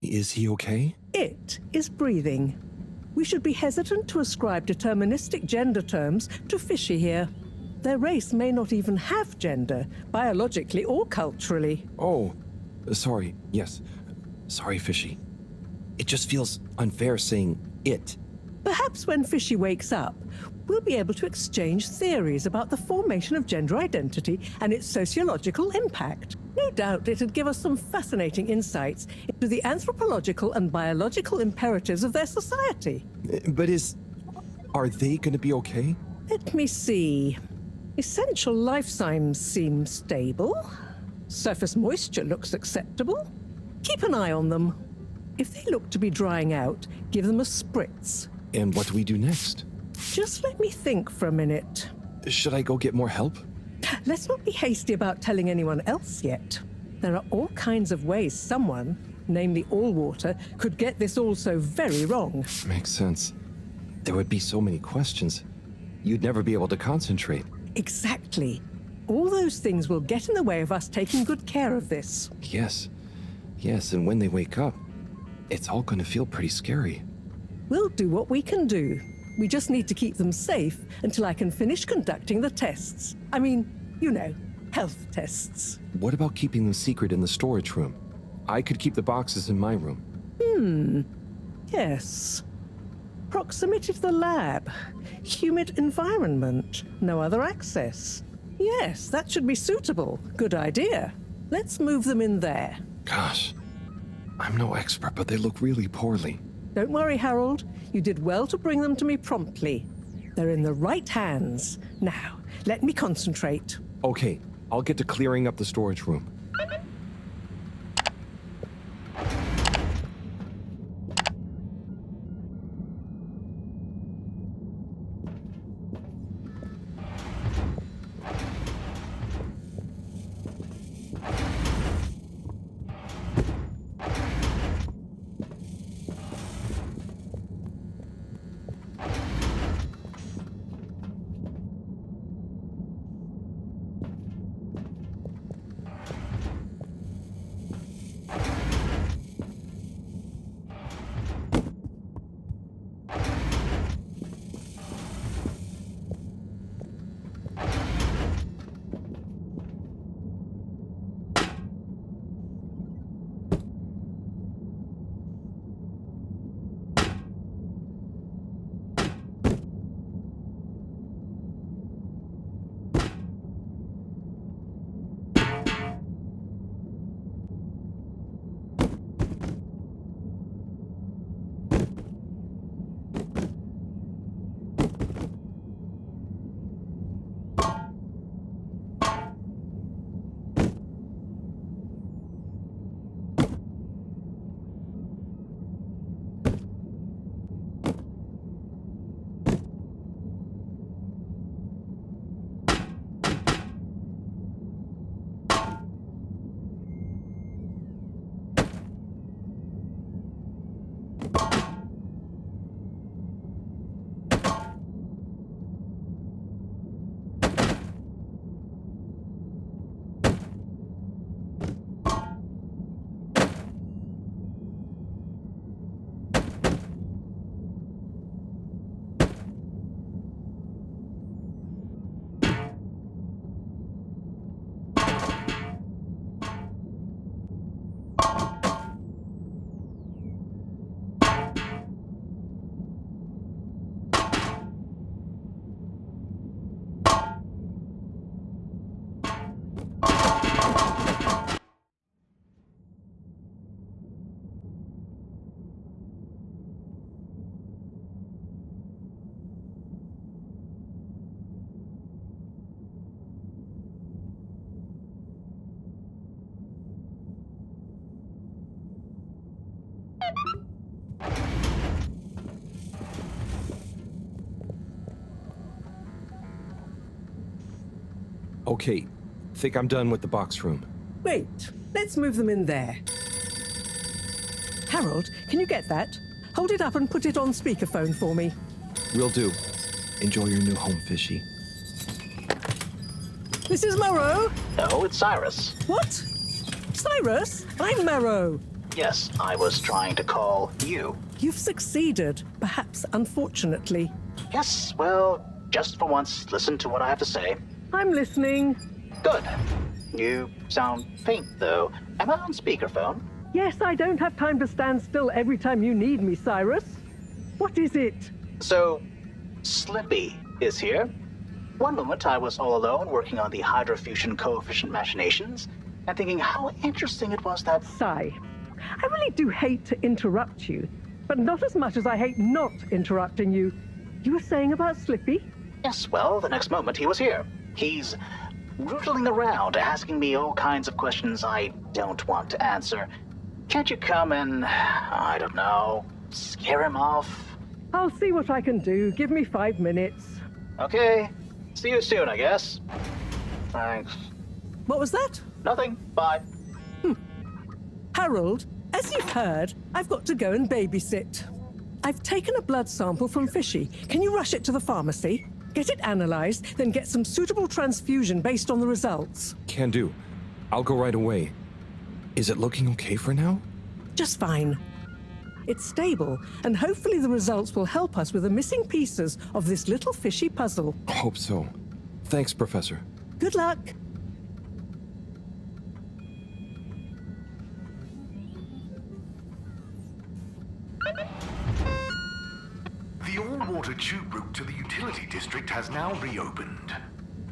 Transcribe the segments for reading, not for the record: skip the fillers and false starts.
Is he okay? It is breathing. We should be hesitant to ascribe deterministic gender terms to fishy here. Their race may not even have gender, biologically or culturally. Oh, sorry. Yes. Sorry, Fishy. It just feels unfair saying it. Perhaps when Fishy wakes up, we'll be able to exchange theories about the formation of gender identity and its sociological impact. No doubt it'd give us some fascinating insights into the anthropological and biological imperatives of their society. But are they going to be okay? Let me see. Essential life signs seem stable. Surface moisture looks acceptable. Keep an eye on them. If they look to be drying out, give them a spritz. And what do we do next? Just let me think for a minute. Should I go get more help? Let's not be hasty about telling anyone else yet. There are all kinds of ways someone, namely Allwater, could get this all so very wrong. Makes sense. There would be so many questions. You'd never be able to concentrate. Exactly. All those things will get in the way of us taking good care of this. Yes. Yes, and when they wake up, it's all going to feel pretty scary. We'll do what we can do. We just need to keep them safe until I can finish conducting the tests. I mean, you know, health tests. What about keeping them secret in the storage room? I could keep the boxes in my room. Yes. Proximity to the lab. Humid environment. No other access. Yes, that should be suitable. Good idea. Let's move them in there. Gosh, I'm no expert, but they look really poorly. Don't worry, Harold. You did well to bring them to me promptly. They're in the right hands. Now, let me concentrate. Okay, I'll get to clearing up the storage room. Okay, think I'm done with the box room. Wait, let's move them in there. Harold, can you get that? Hold it up and put it on speakerphone for me. Will do. Enjoy your new home, Fishy. This is Moreau. No, it's Cyrus. What? Cyrus? I'm Marrow. Yes, I was trying to call you. You've succeeded, perhaps unfortunately. Yes, well, just for once, listen to what I have to say. I'm listening. Good. You sound faint, though. Am I on speakerphone? Yes, I don't have time to stand still every time you need me, Cyrus. What is it? So, Slippy is here. One moment I was all alone working on the hydrofusion coefficient machinations and thinking how interesting it was that... Sigh. I really do hate to interrupt you, but not as much as I hate not interrupting you. You were saying about Slippy? Yes, well, the next moment he was here. He's rootling around, asking me all kinds of questions I don't want to answer. Can't you come and, I don't know, scare him off? I'll see what I can do. Give me 5 minutes. Okay. See you soon, I guess. Thanks. What was that? Nothing. Bye. Harold, as you've heard, I've got to go and babysit. I've taken a blood sample from Fishy. Can you rush it to the pharmacy? Get it analyzed, then get some suitable transfusion based on the results. Can do. I'll go right away. Is it looking okay for now? Just fine. It's stable, and hopefully the results will help us with the missing pieces of this little fishy puzzle. Hope so. Thanks, Professor. Good luck. The all-water tube route to the utility district has now reopened.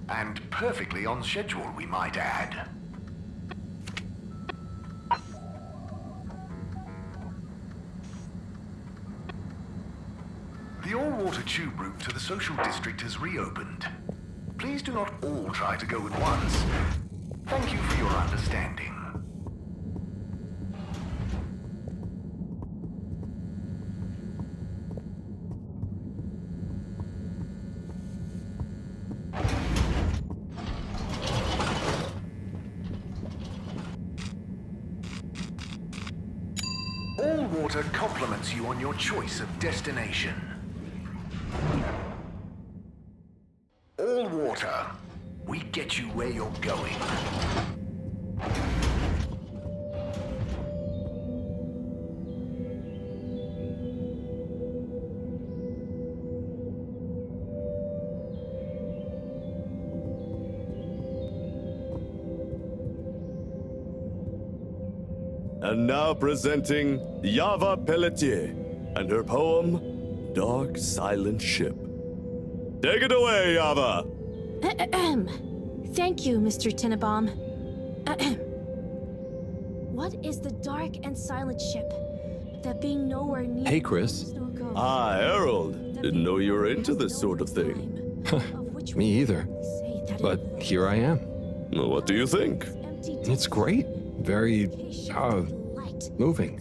And perfectly on schedule, we might add. The all-water tube route to the social district has reopened. Please do not all try to go at once. Thank you for your understanding. All water compliments you on your choice of destination. All water, we get you where you're going. And now presenting Yava Pelletier and her poem, Dark Silent Ship. Take it away, Yava! Thank you, Mr. Tenenbaum. What is the dark and silent ship? That being nowhere near... Hey, Chris. Ah, Harold. Didn't know you were into this sort of thing. Me either. But here I am. Well, what do you think? It's great. Very, moving.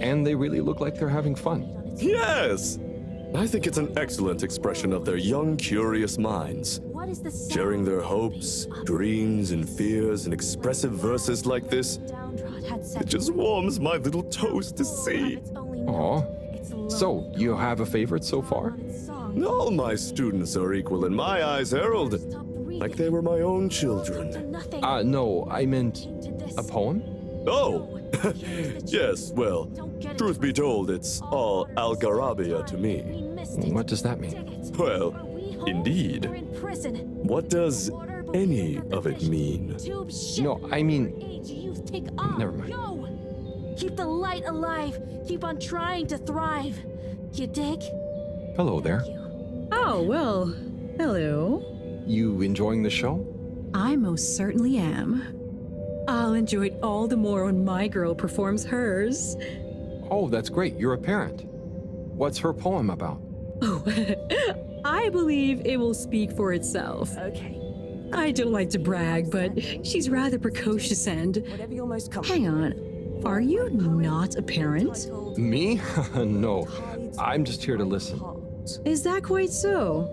And they really look like they're having fun. Yes! I think it's an excellent expression of their young, curious minds. Sharing their hopes, dreams, and fears in expressive verses like this, it just warms my little toes to see. Aw. So, you have a favorite so far? All my students are equal in my eyes, Harold. Like they were my own children. No, I meant a poem? Oh! Yes, well, truth be told, it's all Algarabia to me. What does that mean? Well, indeed. What does any of it mean? No, I mean... Never mind. Keep the light alive. Keep on trying to thrive. You dig? Hello there. Oh, well, hello. You enjoying the show? I most certainly am. I'll enjoy it all the more when my girl performs hers. Oh, that's great. You're a parent. What's her poem about? Oh, I believe it will speak for itself. Okay. I don't like to brag, but she's rather precocious and... Hang on, are you not a parent? Me? No. I'm just here to listen. Is that quite so?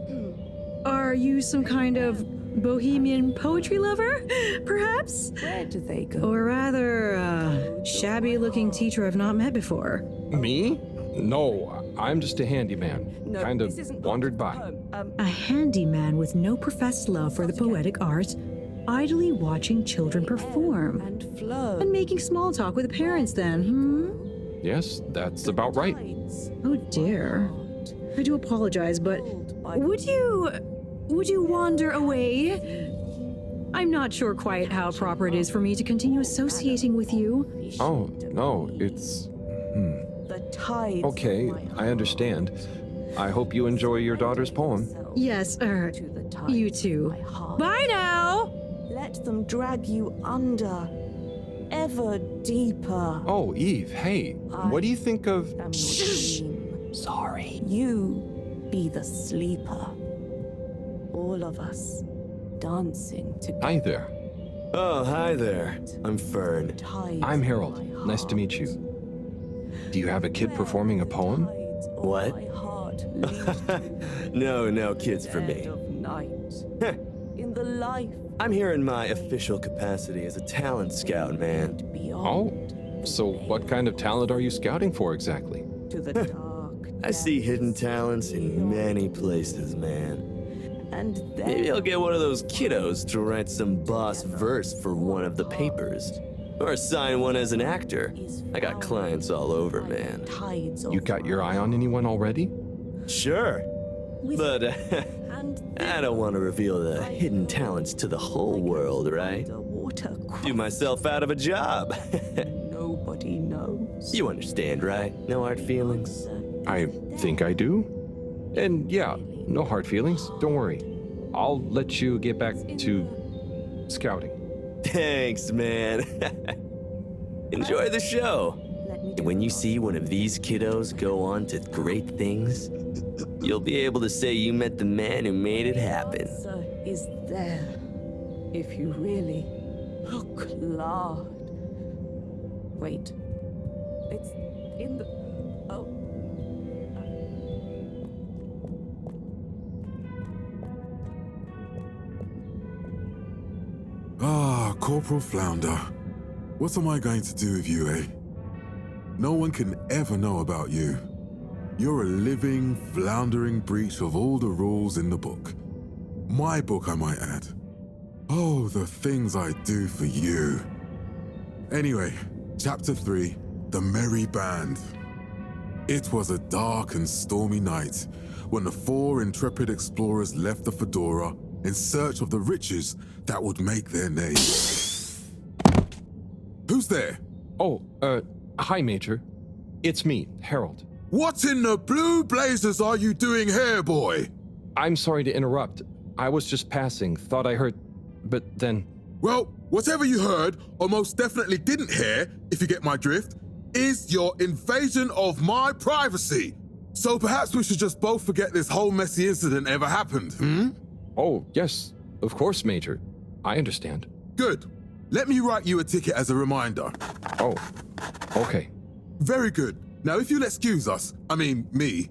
Are you some kind of bohemian poetry lover, perhaps? Where do they go? Or rather, a shabby-looking teacher I've not met before. Me? No, I'm just a handyman. Kind of wandered by. A handyman with no professed love for the poetic art. idly watching children perform and making small talk with the parents then, Yes, that's about right. Oh dear. I do apologize, but would you wander away? I'm not sure quite how proper it is for me to continue associating with you. Oh, no, it's... Okay, I understand. I hope you enjoy your daughter's poem. Yes, you too. Bye now! Let them drag you under, ever deeper. Oh, Eve, hey, what do you think of... Sorry. You be the sleeper. All of us dancing together. Hi there. Oh, hi there. I'm Fern. I'm Harold. Nice to meet you. Do you have a kid performing a poem? What? No kids for me. In the life. I'm here in my official capacity as a talent scout, man. Oh, so what kind of talent are you scouting for exactly? To the dark. I see hidden talents in many places, man. And then Maybe I'll get one of those kiddos to write some boss verse for one of the papers. Or sign one as an actor. I got clients all over, man. You got your eye on anyone already? Sure. But I don't want to reveal the hidden talents to the whole world, right? Do myself out of a job. Nobody knows. You understand, right? No hard feelings? I think I do. And yeah, no hard feelings. Don't worry. I'll let you get back to scouting. Thanks, man. Enjoy the show. And when you see one of these kiddos go on to great things, you'll be able to say you met the man who made it happen. Answer is there. If you really look large. Wait. It's in the. Oh. Ah, Corporal Flounder. What am I going to do with you, eh? No one can ever know about you. You're a living, floundering breach of all the rules in the book. My book, I might add. Oh, the things I do for you. Anyway, Chapter 3, The Merry Band. It was a dark and stormy night when the 4 intrepid explorers left the Fedora in search of the riches that would make their name. Who's there? Oh, hi, Major. It's me, Harold. What in the blue blazes are you doing here, boy? I'm sorry to interrupt. I was just passing, thought I heard... But then... Well, whatever you heard, or most definitely didn't hear, if you get my drift, is your invasion of my privacy. So perhaps we should just both forget this whole messy incident ever happened, Oh, yes. Of course, Major. I understand. Good. Let me write you a ticket as a reminder. Oh, okay. Very good. Now, if you'll excuse us, I mean, me.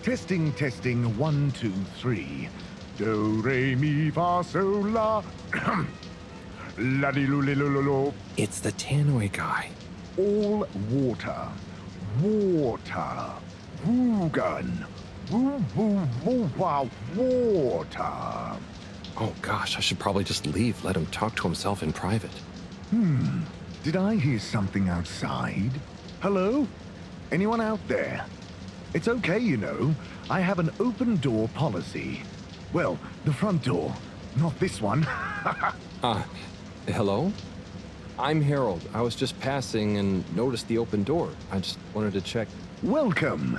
Testing, testing, 1, 2, 3. Do, re, mi, fa, sol, la. La, di, lu, li, lu, lu, lu. It's the Tannoy guy. All water. Water. Woogan. Woo, woo, woo, wow, water. Oh gosh, I should probably just leave, let him talk to himself in private. Did I hear something outside? Hello? Anyone out there? It's okay, you know. I have an open door policy. Well, the front door, not this one. Hello? I'm Harold. I was just passing and noticed the open door. I just wanted to check. Welcome.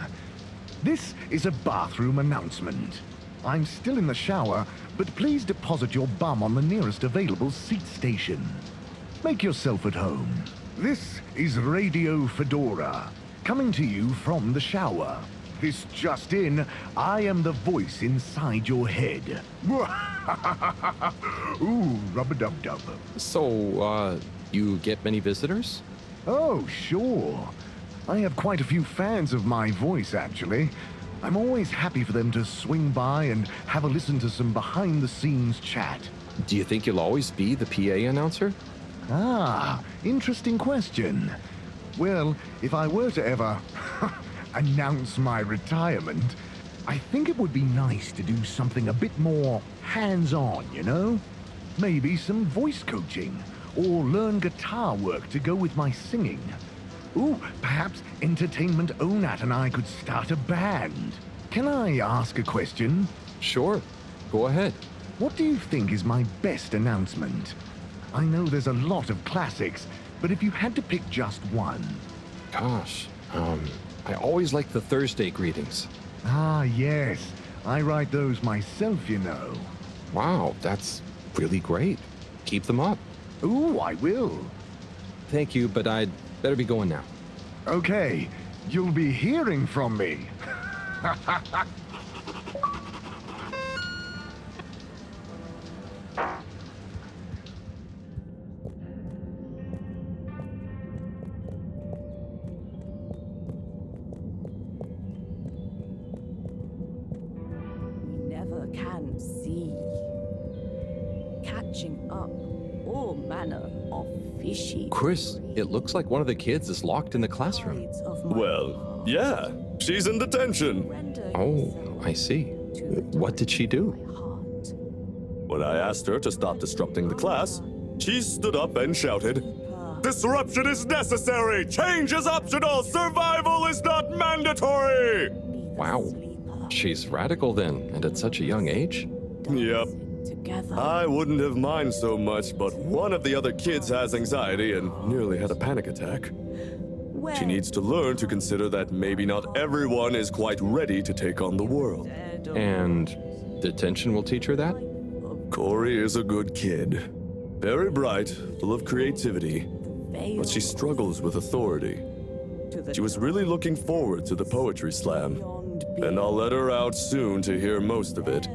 This is a bathroom announcement. I'm still in the shower, but please deposit your bum on the nearest available seat station. Make yourself at home. This is Radio Fedora, coming to you from the shower. This just in, I am the voice inside your head. Ooh, rub-a-dub-dub. So, you get many visitors? Oh, sure. I have quite a few fans of my voice, actually. I'm always happy for them to swing by and have a listen to some behind-the-scenes chat. Do you think you'll always be the PA announcer? Ah, interesting question. Well, if I were to ever announce my retirement, I think it would be nice to do something a bit more hands-on, you know? Maybe some voice coaching, or learn guitar work to go with my singing. Ooh, perhaps Entertainment Onat and I could start a band. Can I ask a question? Sure. Go ahead. What do you think is my best announcement? I know there's a lot of classics, but if you had to pick just one. Gosh, I always like the Thursday greetings. Ah, yes. I write those myself, you know. Wow, that's really great. Keep them up. Ooh, I will. Thank you, but I'd better be going now. Okay, you'll be hearing from me. We never can see. Catching up all manner of fishy. Chris, it looks like one of the kids is locked in the classroom. Sides of my Well, yeah, she's in detention. render Oh, yourself I see. to the What did she do? my heart. When I asked her to stop disrupting the class, she stood up and shouted, "Disruption is necessary! Change is optional! Survival is not mandatory!" Be the Wow. sleeper, She's radical then, and at such a young age. Yep. dancing Together. I wouldn't have minded so much, but one of the other kids has anxiety and nearly had a panic attack. She needs to learn to consider that maybe not everyone is quite ready to take on the world. And detention will teach her that? Corey is a good kid. Very bright, full of creativity, but she struggles with authority. She was really looking forward to the poetry slam, and I'll let her out soon to hear most of it.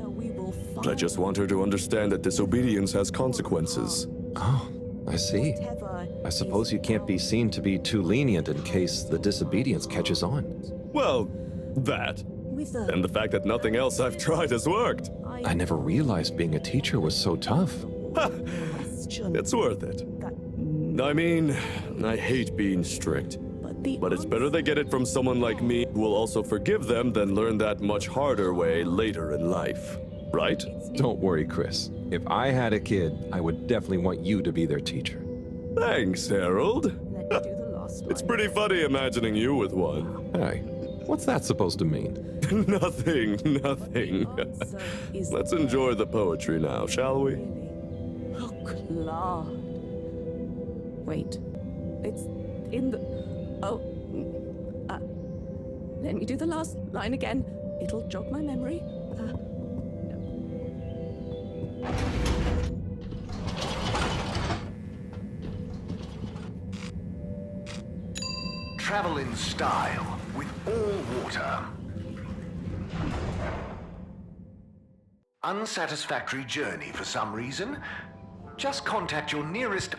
But I just want her to understand that disobedience has consequences. Oh, I see. I suppose you can't be seen to be too lenient in case the disobedience catches on. Well, that. And the fact that nothing else I've tried has worked. I never realized being a teacher was so tough. It's worth it. I mean, I hate being strict. But it's better they get it from someone like me who will also forgive them than learn that much harder way later in life. Right? Don't worry, Chris. If I had a kid, I would definitely want you to be their teacher. Thanks, Harold. Let me do the last It's line. pretty funny imagining you with one. Hey, what's that supposed to mean? Nothing, nothing. Let's enjoy the poetry now, shall we? Oh, Claude. Wait. It's in the... Oh. Let me do the last line again. It'll jog my memory. No. Travel in style with all water. Unsatisfactory journey for some reason? Just contact your nearest...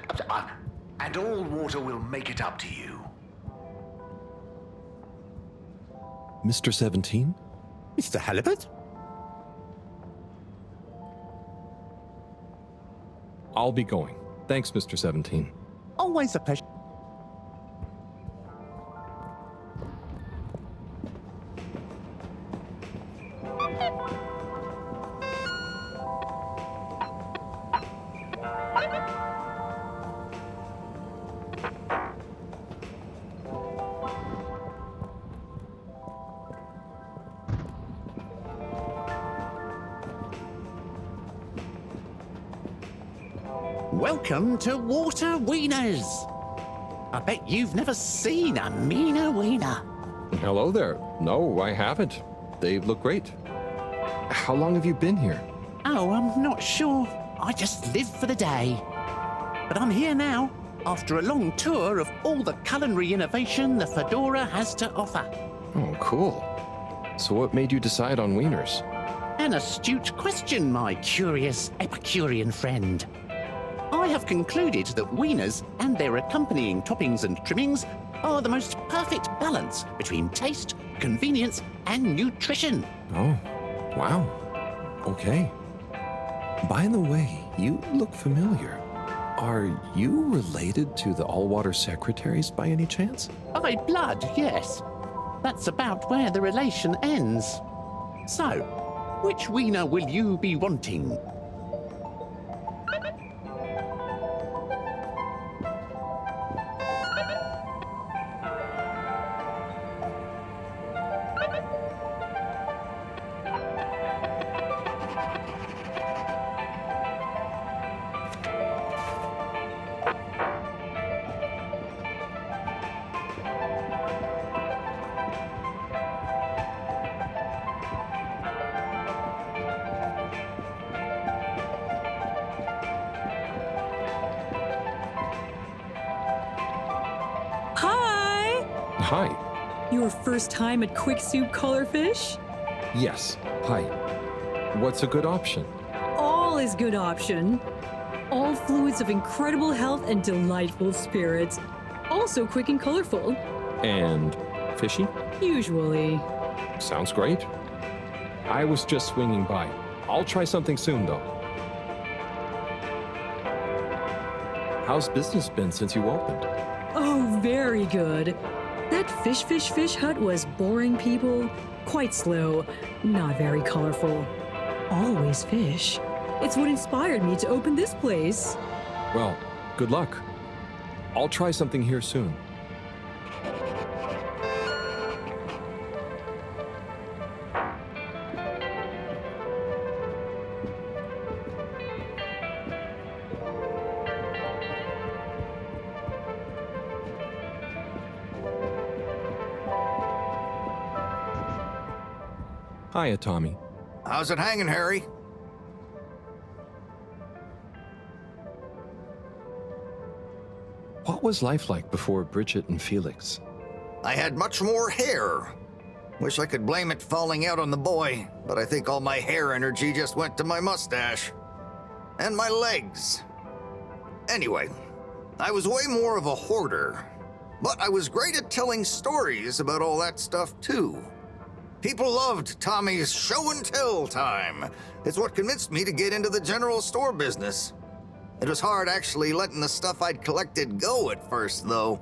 and all water will make it up to you. Mr. 17? Mr. Halibut? I'll be going. Thanks, Mr. 17. Always a pleasure. Welcome to Water Wieners. I bet you've never seen a meaner wiener. Hello there. No, I haven't. They look great. How long have you been here? Oh, I'm not sure. I just live for the day. But I'm here now, after a long tour of all the culinary innovation the Fedora has to offer. Oh, cool. So what made you decide on wieners? An astute question, my curious Epicurean friend. I have concluded that wieners and their accompanying toppings and trimmings are the most perfect balance between taste, convenience, and nutrition. Oh, wow. Okay. By the way, you look familiar. Are you related to the Allwater Secretaries by any chance? By blood, yes. That's about where the relation ends. So, which wiener will you be wanting? Hi! Hi. Your first time at Quick Soup Colorfish? Yes. Hi. What's a good option? All is good option. All fluids of incredible health and delightful spirits. Also quick and colorful. And fishy? Usually. Sounds great. I was just swinging by. I'll try something soon, though. How's business been since you opened? Oh, very good. That fish hut was boring people. Quite slow. Not very colorful. Always fish. It's what inspired me to open this place. Well, good luck. I'll try something here soon. Hiya, Tommy. How's it hanging, Harry? What was life like before Bridget and Felix? I had much more hair. Wish I could blame it falling out on the boy, but I think all my hair energy just went to my mustache. And my legs. Anyway, I was way more of a hoarder. But I was great at telling stories about all that stuff, too. People loved Tommy's show and tell time. It's what convinced me to get into the general store business. It was hard actually letting the stuff I'd collected go at first, though.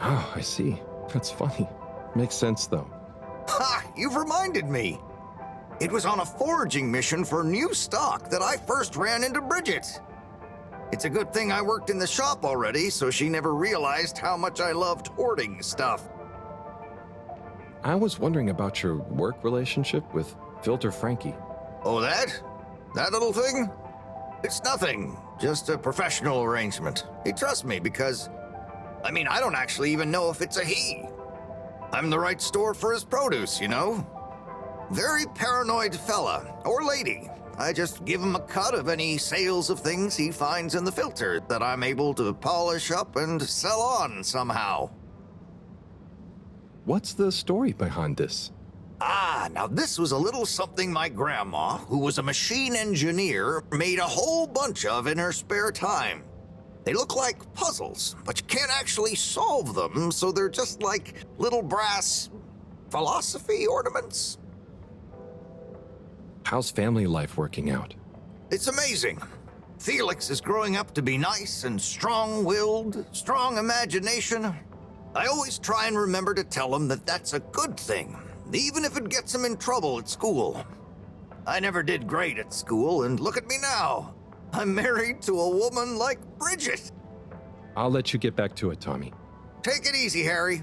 Oh, I see. That's funny. Makes sense, though. Ha! You've reminded me. It was on a foraging mission for new stock that I first ran into Bridget. It's a good thing I worked in the shop already, so she never realized how much I loved hoarding stuff. I was wondering about your work relationship with Filter Frankie. Oh, that? That little thing? It's nothing. Just a professional arrangement. He trusts me because... I don't actually even know if it's a he. I'm the right store for his produce, you know? Very paranoid fella, or lady. I just give him a cut of any sales of things he finds in the filter that I'm able to polish up and sell on somehow. What's the story behind this? Now this was a little something my grandma, who was a machine engineer, made a whole bunch of in her spare time. They look like puzzles, but you can't actually solve them, so they're just like little brass philosophy ornaments. How's family life working out? It's amazing. Felix is growing up to be nice and strong-willed, strong imagination. I always try and remember to tell him that that's a good thing, even if it gets him in trouble at school. I never did great at school, and look at me now. I'm married to a woman like Bridget. I'll let you get back to it, Tommy. Take it easy, Harry.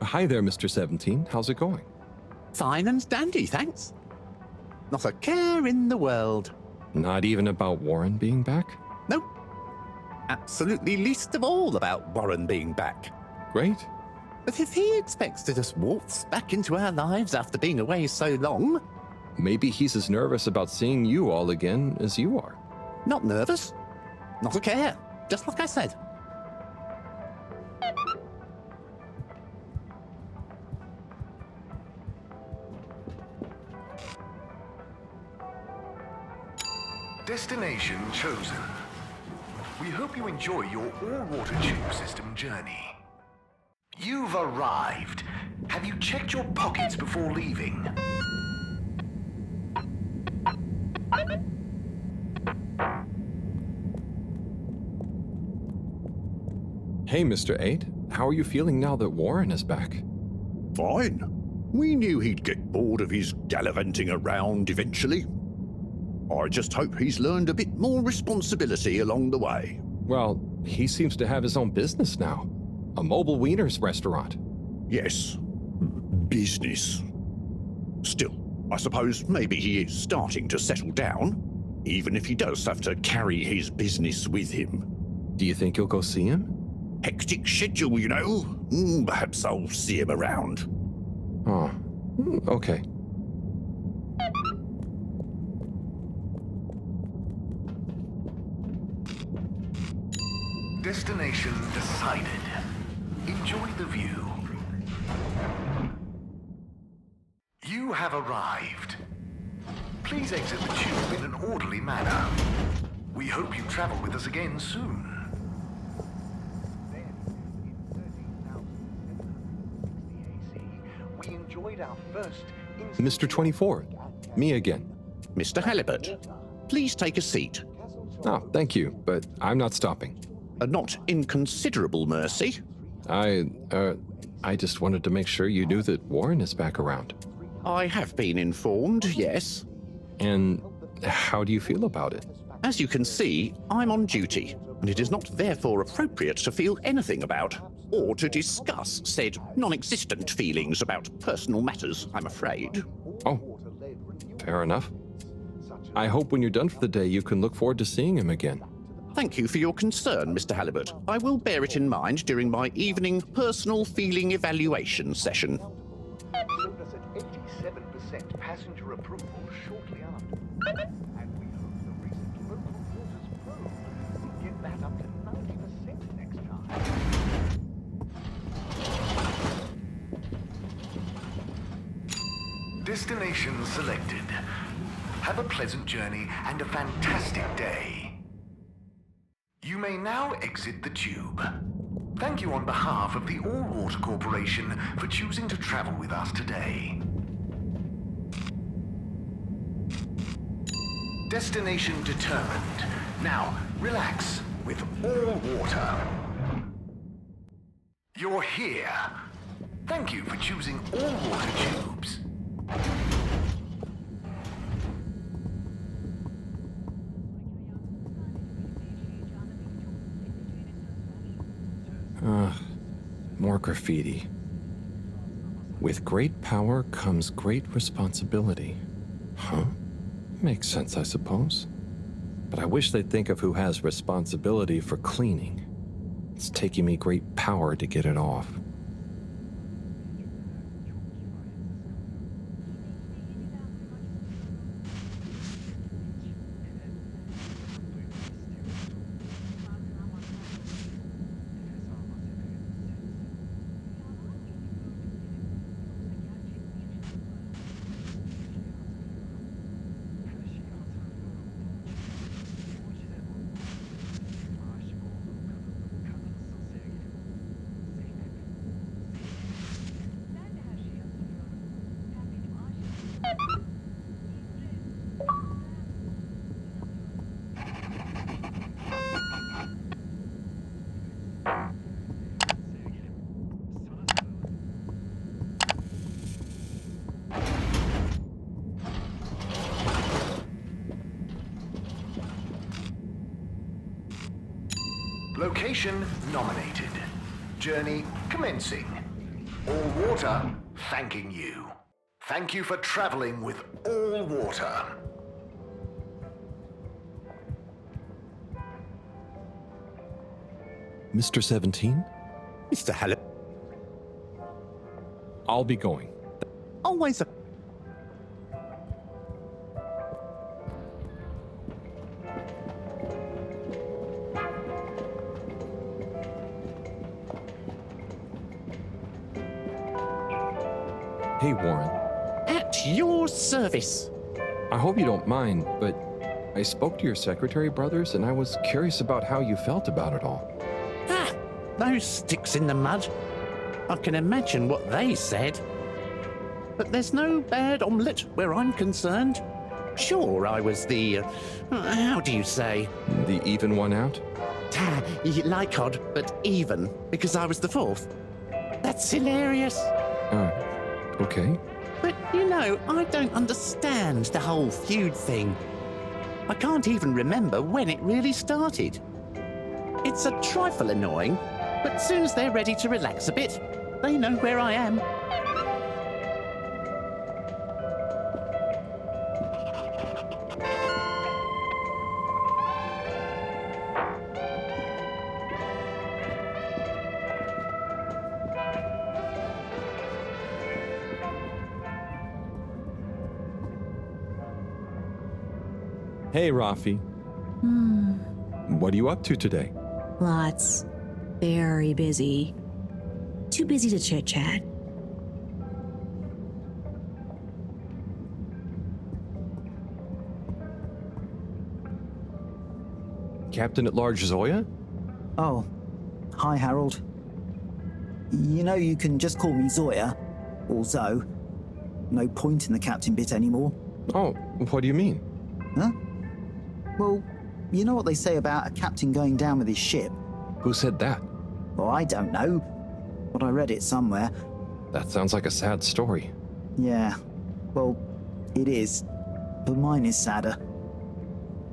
Hi there, Mr. 17. How's it going? Fine and dandy, thanks. Not a care in the world. Not even about Warren being back? Nope. Absolutely least of all about Warren being back. Great. But if he expects to just waltz back into our lives after being away so long... Maybe he's as nervous about seeing you all again as you are. Not nervous. Not a care. Just like I said. Destination chosen. We hope you enjoy your all-water tube system journey. You've arrived. Have you checked your pockets before leaving? Hey, Mr. 8. How are you feeling now that Warren is back? Fine. We knew he'd get bored of his gallivanting around eventually. I just hope he's learned a bit more responsibility along the way. Well, he seems to have his own business now. A mobile wieners restaurant. Yes. Business. Still, I suppose maybe he is starting to settle down, even if he does have to carry his business with him. Do you think you'll go see him? Hectic schedule, you know. Perhaps I'll see him around. Oh, okay. Destination decided. Enjoy the view. You have arrived. Please exit the tube in an orderly manner. We hope you travel with us again soon. We enjoyed our first Mr. 24. Me again. Mr. Halibut, please take a seat. Oh, thank you, but I'm not stopping. A not inconsiderable mercy. I just wanted to make sure you knew that Warren is back around. I have been informed, yes. And how do you feel about it? As you can see, I'm on duty, and it is not therefore appropriate to feel anything about, or to discuss said non-existent feelings about personal matters, I'm afraid. Oh, fair enough. I hope when you're done for the day you can look forward to seeing him again. Thank you for your concern, Mr. Halibut. I will bear it in mind during my evening personal feeling evaluation session. showed us at 87% passenger approval shortly after. And we hope the recent local waters probe will get that up to 90% next time. Destination selected. Have a pleasant journey and a fantastic day. You may now exit the tube. Thank you on behalf of the All-Water Corporation for choosing to travel with us today. Destination determined. Now, relax with All-Water. You're here. Thank you for choosing All-Water tubes. More graffiti. With great power comes great responsibility. Huh? Makes sense, I suppose. But I wish they'd think of who has responsibility for cleaning. It's taking me great power to get it off. Location nominated. Journey commencing. All Water, thanking you. Thank you for traveling with All Water. Mr. 17? Mr. Halibut, I'll be going. always a... Hey, Warren. At your service. I hope you don't mind, but I spoke to your secretary brothers and I was curious about how you felt about it all. Ah, those sticks in the mud. I can imagine what they said. But there's no bad omelette where I'm concerned. Sure, I was the... how do you say? The even one out? Like odd, but even, because I was the fourth. That's hilarious. Okay. But, you know, I don't understand the whole feud thing. I can't even remember when it really started. It's a trifle annoying, but as soon as they're ready to relax a bit, they know where I am. Hey, Rafi. What are you up to today? Lots. Very busy. Too busy to chit-chat. Captain at Large Zoya? Oh, hi, Harold. You know you can just call me Zoya, or Zoe. No point in the captain bit anymore. Oh, what do you mean? Huh? Well, you know what they say about a captain going down with his ship? Who said that? Well, I don't know, but I read it somewhere. That sounds like a sad story. Yeah, well, it is, but mine is sadder.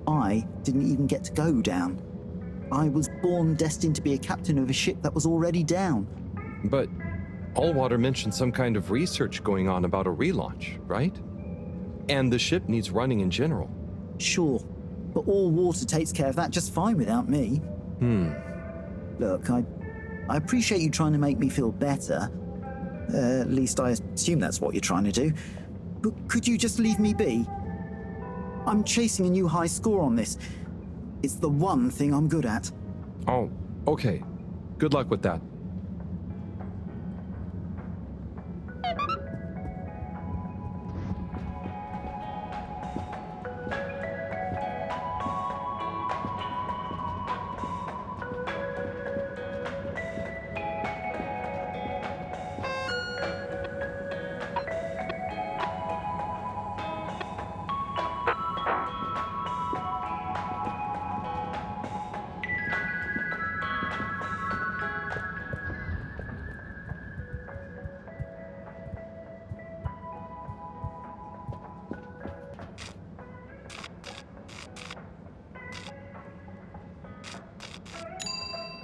I didn't even get to go down. I was born destined to be a captain of a ship that was already down. But Allwater mentioned some kind of research going on about a relaunch, right? And the ship needs running in general. Sure, but All Water takes care of that just fine without me. Look, I appreciate you trying to make me feel better. At least I assume that's what you're trying to do. But could you just leave me be? I'm chasing a new high score on this. It's the one thing I'm good at. Oh, okay. Good luck with that.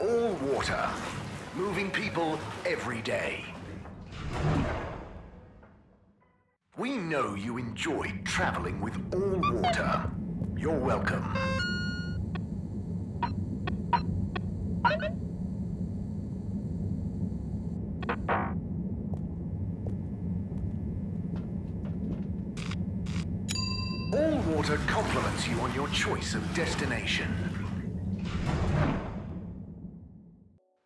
All Water, moving people every day. We know you enjoyed traveling with All Water. You're welcome. All Water compliments you on your choice of destination.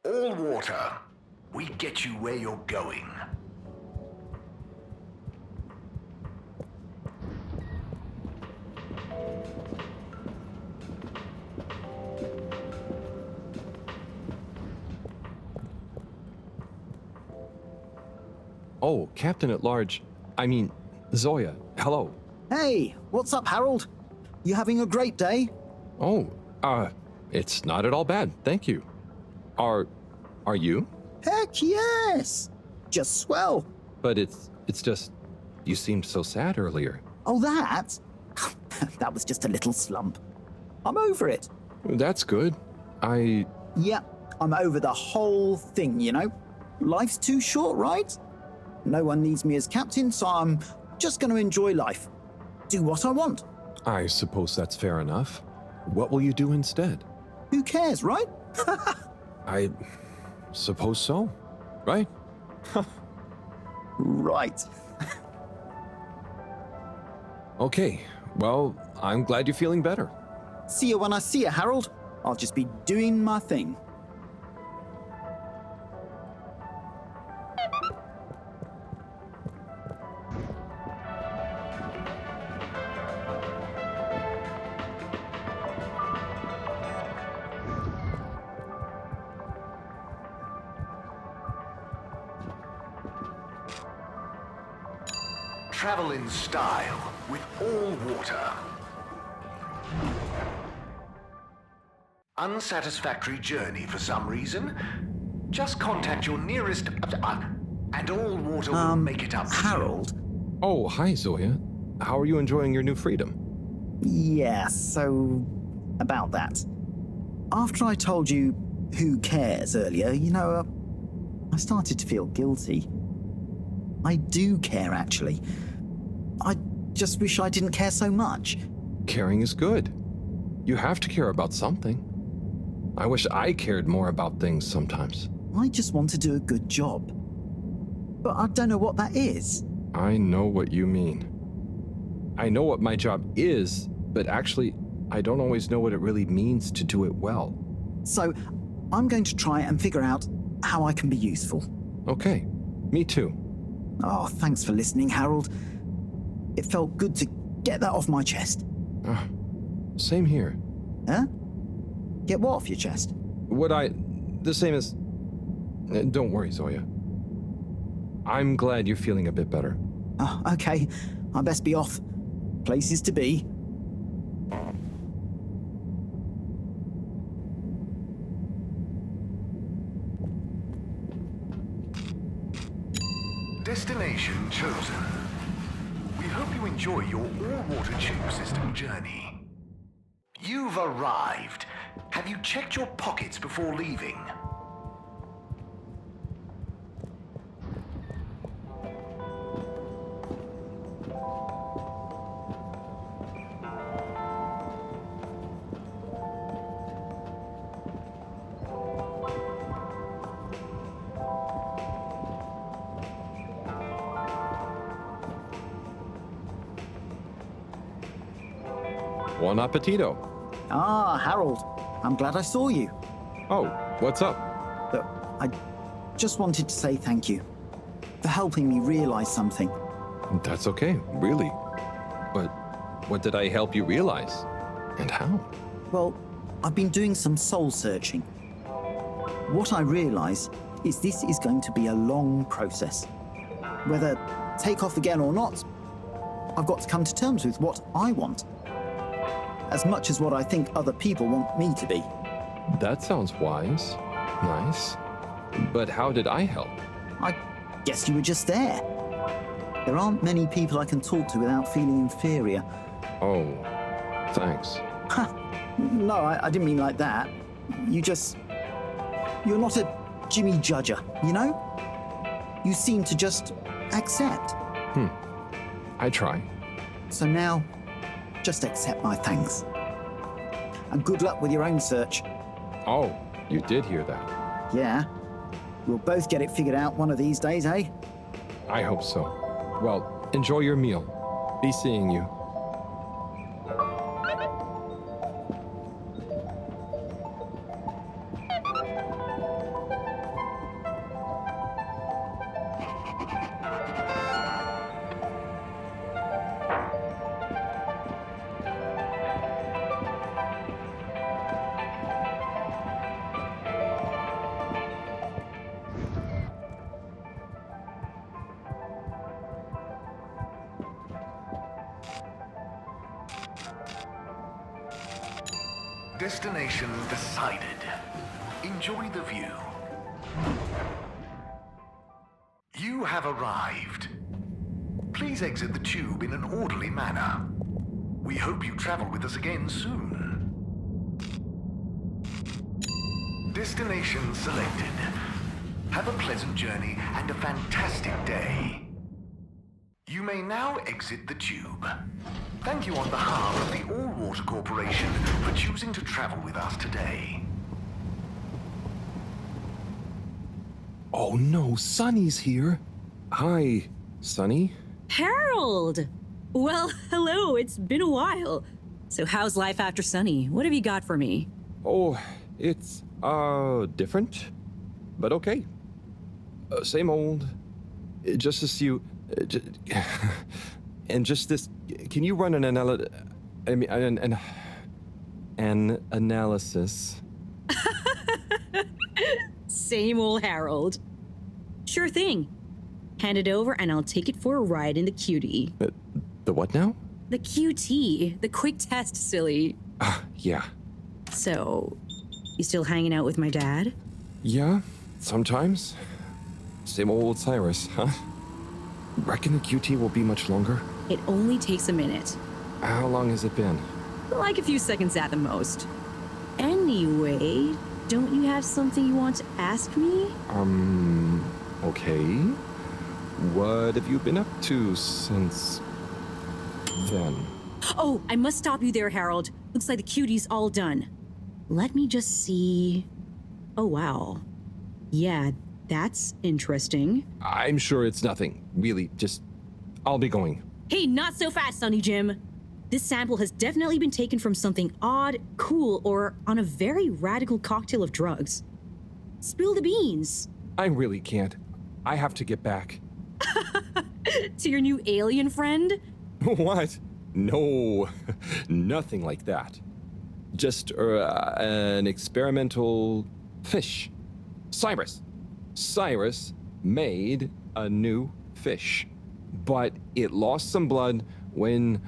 All Water, we get you where you're going. Oh, Captain at Large. I mean, Zoya. Hello. Hey, what's up, Harold? You having a great day? Oh, it's not at all bad, thank you. Are you? Heck yes! Just swell. But it's just, you seemed so sad earlier. Oh, that? That was just a little slump. I'm over it. That's good. Yeah, I'm over the whole thing, you know? Life's too short, right? No one needs me as captain, so I'm just going to enjoy life. Do what I want. I suppose that's fair enough. What will you do instead? Who cares, right? I suppose so, right? Right. Okay, well, I'm glad you're feeling better. See you when I see you, Harold. I'll just be doing my thing. Travel in style with all water. Unsatisfactory journey for some reason? Just contact your nearest and all water will make it up. Harold? Oh, hi, Zoya. How are you enjoying your new freedom? Yeah, so about that. After I told you who cares earlier, I started to feel guilty. I do care, actually. I just wish I didn't care so much. Caring is good. You have to care about something. I wish I cared more about things sometimes. I just want to do a good job. But I don't know what that is. I know what you mean. I know what my job is, but actually, I don't always know what it really means to do it well. So, I'm going to try and figure out how I can be useful. Okay, me too. Oh, thanks for listening, Harold. It felt good to get that off my chest. Same here. Huh? Get what off your chest? The same as... Don't worry, Zoya. I'm glad you're feeling a bit better. Oh, okay. I best be off. Places to be. Destination chosen. We hope you enjoy your all-water tube system journey. You've arrived. Have you checked your pockets before leaving? Buon appetito. Ah, Harold. I'm glad I saw you. Oh, what's up? Look, I just wanted to say thank you for helping me realize something. That's okay, really. But what did I help you realize? And how? Well, I've been doing some soul searching. What I realize is this is going to be a long process. Whether take off again or not, I've got to come to terms with what I want. As much as what I think other people want me to be. That sounds wise. Nice. But how did I help? I guess you were just there. There aren't many people I can talk to without feeling inferior. Oh, thanks. No, I didn't mean like that. You're not a Jimmy Judger, you know? You seem to just accept. I try. So now, just accept my thanks. And good luck with your own search. Oh, you did hear that. Yeah. We'll both get it figured out one of these days, eh? I hope so. Well, enjoy your meal. Be seeing you. Destination decided. Enjoy the view. You have arrived. Please exit the tube in an orderly manner. We hope you travel with us again soon. Destination selected. Have a pleasant journey and a fantastic day. You may now exit the tube. Thank you on behalf of the All-Water Corporation for choosing to travel with us today. Oh no, Sunny's here. Hi, Sunny. Harold! Well, hello, it's been a while. So how's life after Sunny? What have you got for me? Oh, it's, different, but okay. Same old, just as you, and just this, can you run an analysis? Same old Harold. Sure thing. Hand it over and I'll take it for a ride in the QT. The what now? The QT, the quick test, silly. Yeah. So, you still hanging out with my dad? Yeah, sometimes. Same old Cyrus, huh? Reckon the QT will be much longer? It only takes a minute. How long has it been? Like a few seconds at the most. Anyway, don't you have something you want to ask me? Okay. What have you been up to since then? Oh, I must stop you there, Harold. Looks like the QT's all done. Let me just see. Oh, wow. Yeah, that's interesting. I'm sure it's nothing. Really, just... I'll be going. Hey, not so fast, Sonny Jim. This sample has definitely been taken from something odd, cool, or on a very radical cocktail of drugs. Spill the beans. I really can't. I have to get back. To your new alien friend? What? No, nothing like that. Just an experimental fish. Cyrus made a new fish, but it lost some blood when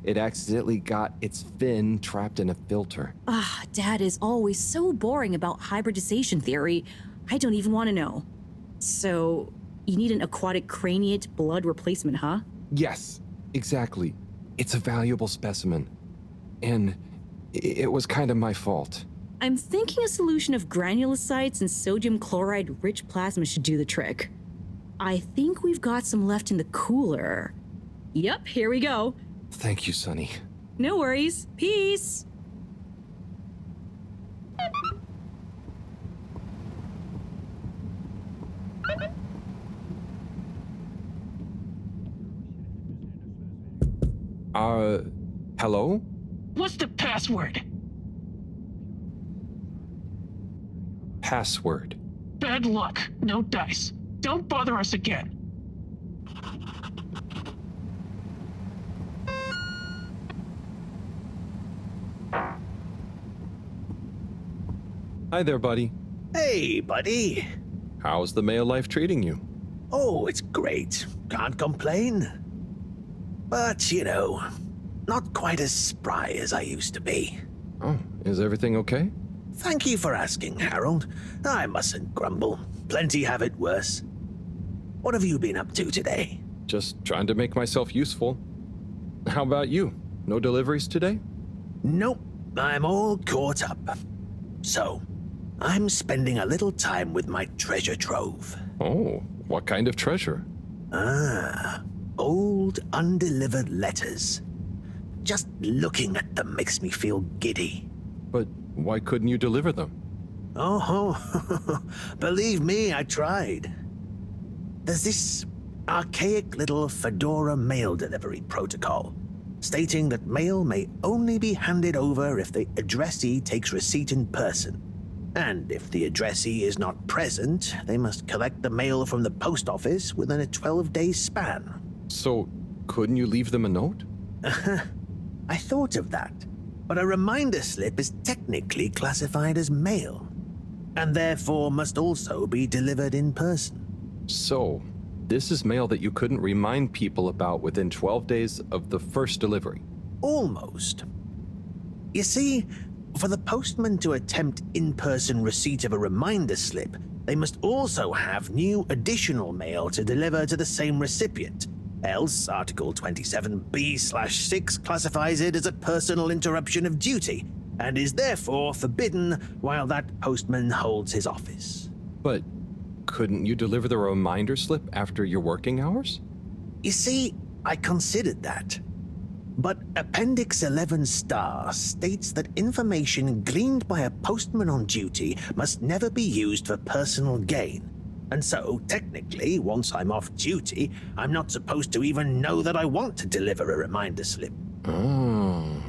it accidentally got its fin trapped in a filter. Dad is always so boring about hybridization theory. I don't even want to know. So, you need an aquatic craniate blood replacement, huh? Yes, exactly. It's a valuable specimen. And it was kind of my fault. I'm thinking a solution of granulocytes and sodium chloride-rich plasma should do the trick. I think we've got some left in the cooler. Yep, here we go. Thank you, Sunny. No worries. Peace! Hello? What's the password? Password. Bad luck. No dice. Don't bother us again. Hi there, buddy. Hey, buddy. How's the male life treating you? Oh, it's great. Can't complain. But, you know, not quite as spry as I used to be. Oh, is everything okay? Thank you for asking, Harold. I mustn't grumble. Plenty have it worse. What have you been up to today? Just trying to make myself useful. How about you? No deliveries today? Nope. I'm all caught up. So, I'm spending a little time with my treasure trove. Oh, what kind of treasure? Old undelivered letters. Just looking at them makes me feel giddy. But why couldn't you deliver them? Oh, believe me, I tried. There's this archaic little Fedora mail delivery protocol, stating that mail may only be handed over if the addressee takes receipt in person. And if the addressee is not present, they must collect the mail from the post office within a 12-day span. So, couldn't you leave them a note? I thought of that, but a reminder slip is technically classified as mail, and therefore must also be delivered in person. So, this is mail that you couldn't remind people about within 12 days of the first delivery? Almost. You see, for the postman to attempt in-person receipt of a reminder slip, they must also have new additional mail to deliver to the same recipient. Else, Article 27B/6 classifies it as a personal interruption of duty, and is therefore forbidden while that postman holds his office. But Couldn't you deliver the reminder slip after your working hours? You see, I considered that. But Appendix 11 Star states that information gleaned by a postman on duty must never be used for personal gain. And so, technically, once I'm off duty, I'm not supposed to even know that I want to deliver a reminder slip. Oh.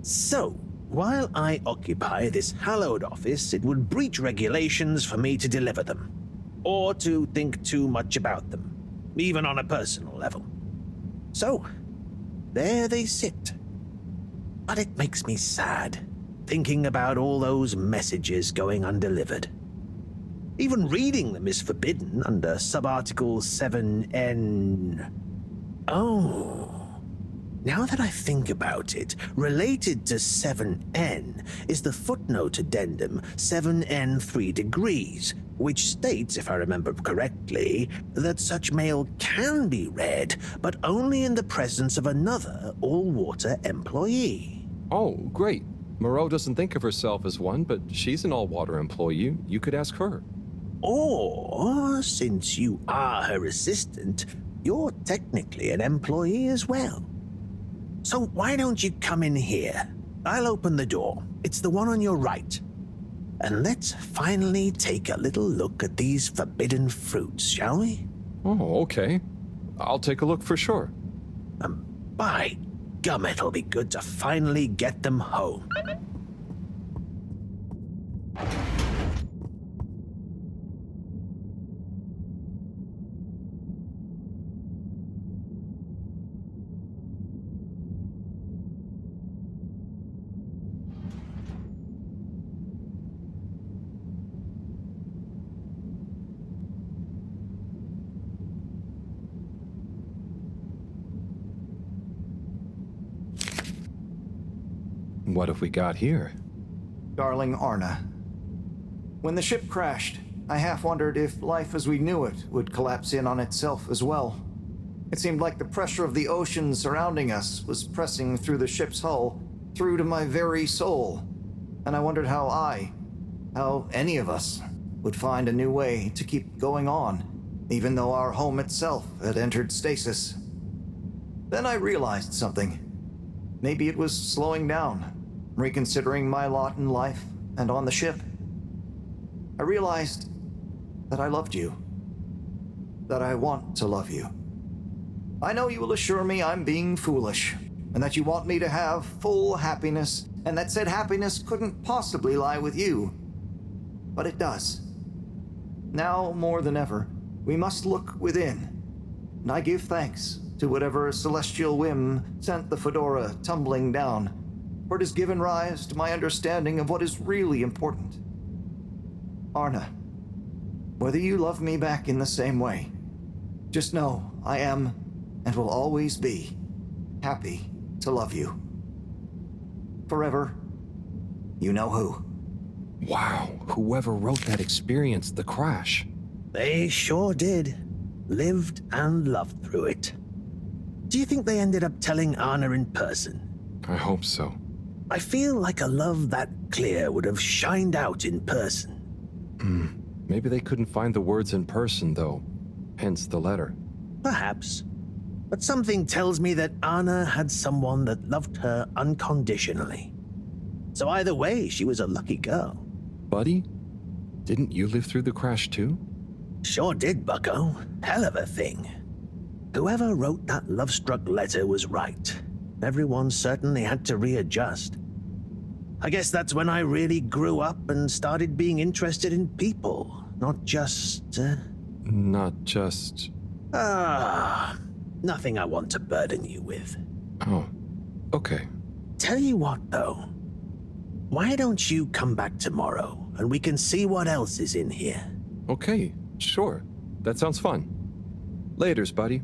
So, while I occupy this hallowed office, it would breach regulations for me to deliver them, or to think too much about them, even on a personal level. So, there they sit. But it makes me sad, thinking about all those messages going undelivered. Even reading them is forbidden under Subarticle 7N. Oh. Now that I think about it, related to 7N is the footnote addendum 7N 3 degrees, which states, if I remember correctly, that such mail can be read, but only in the presence of another all-water employee. Oh, great. Moreau doesn't think of herself as one, but she's an all-water employee. You could ask her. Or, since you are her assistant, you're technically an employee as well. So why don't you come in here? I'll open the door. It's the one on your right. And let's finally take a little look at these forbidden fruits, shall we? Oh, okay. I'll take a look for sure. By gum, it'll be good to finally get them home. What have we got here? Darling Arna, when the ship crashed, I half wondered if life as we knew it would collapse in on itself as well. It seemed like the pressure of the ocean surrounding us was pressing through the ship's hull, through to my very soul. And I wondered how any of us, would find a new way to keep going on, even though our home itself had entered stasis. Then I realized something. Maybe it was slowing down, reconsidering my lot in life and on the ship. I realized that I loved you, that I want to love you. I know you will assure me I'm being foolish, and that you want me to have full happiness, and that said happiness couldn't possibly lie with you. But it does. Now, more than ever, we must look within, and I give thanks to whatever celestial whim sent the fedora tumbling down, for it has given rise to my understanding of what is really important. Arna, whether you love me back in the same way, just know I am, and will always be, happy to love you. Forever, you know who. Wow, whoever wrote that experienced the crash. They sure did. Lived and loved through it. Do you think they ended up telling Anna in person? I hope so. I feel like a love that clear would have shined out in person. Maybe they couldn't find the words in person, though. Hence the letter. Perhaps. But something tells me that Anna had someone that loved her unconditionally. So either way, she was a lucky girl. Buddy, didn't you live through the crash too? Sure did, bucko. Hell of a thing. Whoever wrote that love-struck letter was right. Everyone certainly had to readjust. I guess that's when I really grew up and started being interested in people, not just... nothing I want to burden you with. Oh, okay. Tell you what, though. Why don't you come back tomorrow, and we can see what else is in here? Okay, sure. That sounds fun. Laters, buddy.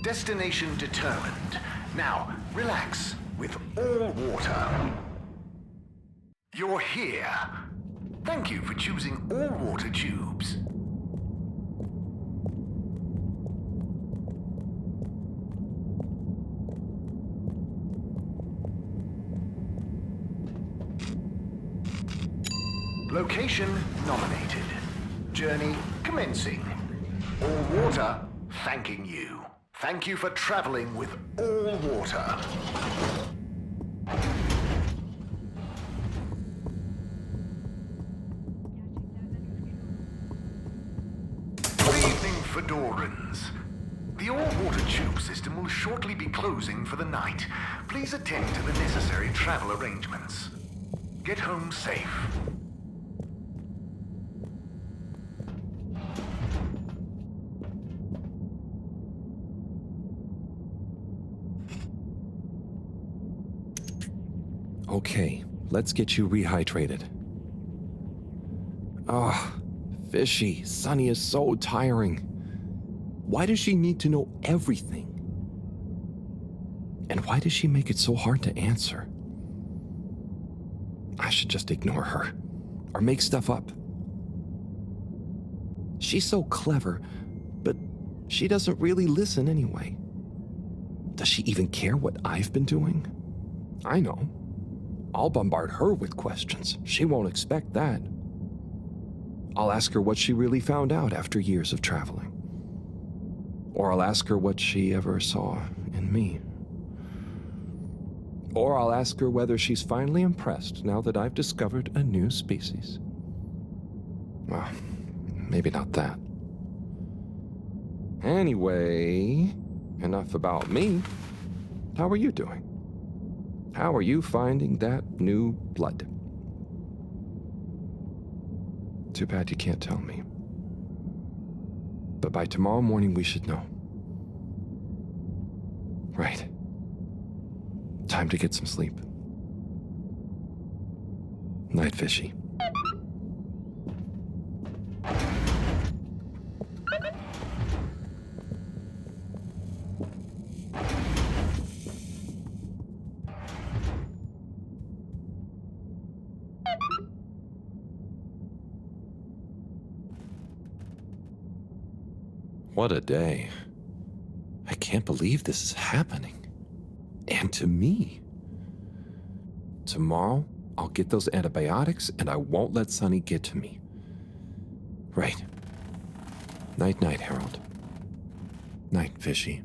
Destination determined. Now, relax with all water. You're here. Thank you for choosing all water tubes. Location nominated. Journey commencing. All water thanking you. Thank you for traveling with all water. Good evening, Fedorans. The all-water tube system will shortly be closing for the night. Please attend to the necessary travel arrangements. Get home safe. Okay, let's get you rehydrated. Ah, Fishy, Sunny is so tiring. Why does she need to know everything? And why does she make it so hard to answer? I should just ignore her, or make stuff up. She's so clever, but she doesn't really listen anyway. Does she even care what I've been doing? I know. I'll bombard her with questions. She won't expect that. I'll ask her what she really found out after years of traveling. Or I'll ask her what she ever saw in me. Or I'll ask her whether she's finally impressed now that I've discovered a new species. Well, maybe not that. Anyway, enough about me. How are you doing? How are you finding that new blood? Too bad you can't tell me. But by tomorrow morning we should know. Right. Time to get some sleep. Night, Fishy. What a day. I can't believe this is happening. And to me. Tomorrow, I'll get those antibiotics and I won't let Sunny get to me. Right. Night-night, Harold. Night, Fishy.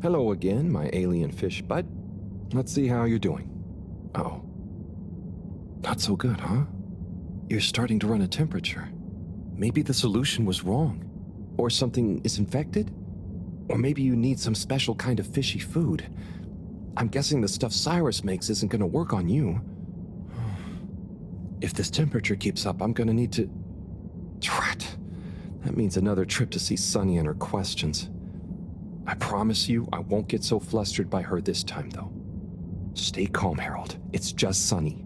Hello again, my alien fish bud. Let's see how you're doing. Oh. Not so good, huh? You're starting to run a temperature. Maybe the solution was wrong. Or something is infected? Or maybe you need some special kind of fishy food. I'm guessing the stuff Cyrus makes isn't gonna work on you. If this temperature keeps up, I'm gonna need to... Drat. That means another trip to see Sunny and her questions. I promise you, I won't get so flustered by her this time, though. Stay calm, Harold. It's just Sunny.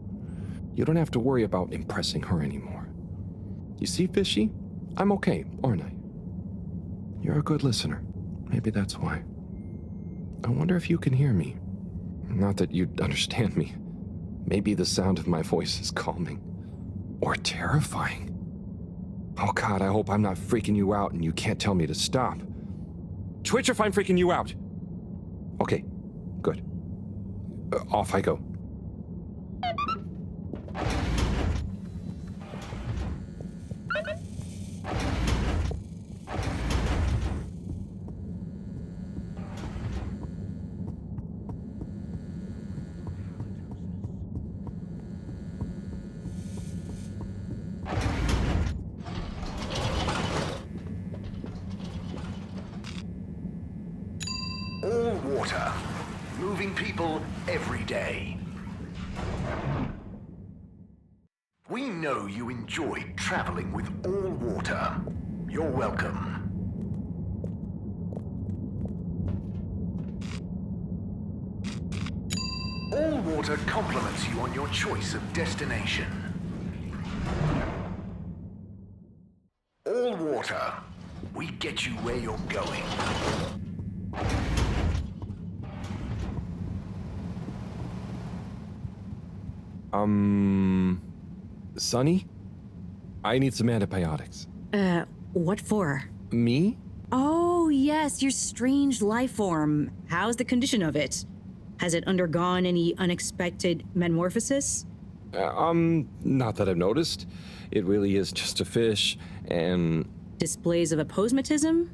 You don't have to worry about impressing her anymore. You see, Fishy? I'm okay, aren't I? You're a good listener. Maybe that's why. I wonder if you can hear me. Not that you'd understand me. Maybe the sound of my voice is calming. Or terrifying. Oh God, I hope I'm not freaking you out and you can't tell me to stop. Twitch if I'm freaking you out. Okay, good. Off I go. people every day. We know you enjoy traveling with all water. You're welcome. All water compliments you on your choice of destination. All water, we get you where you're going. Sonny? I need some antibiotics. What for? Me? Oh, yes, your strange life form. How's the condition of it? Has it undergone any unexpected metamorphosis? Not that I've noticed. It really is just a fish, and... Displays of aposematism?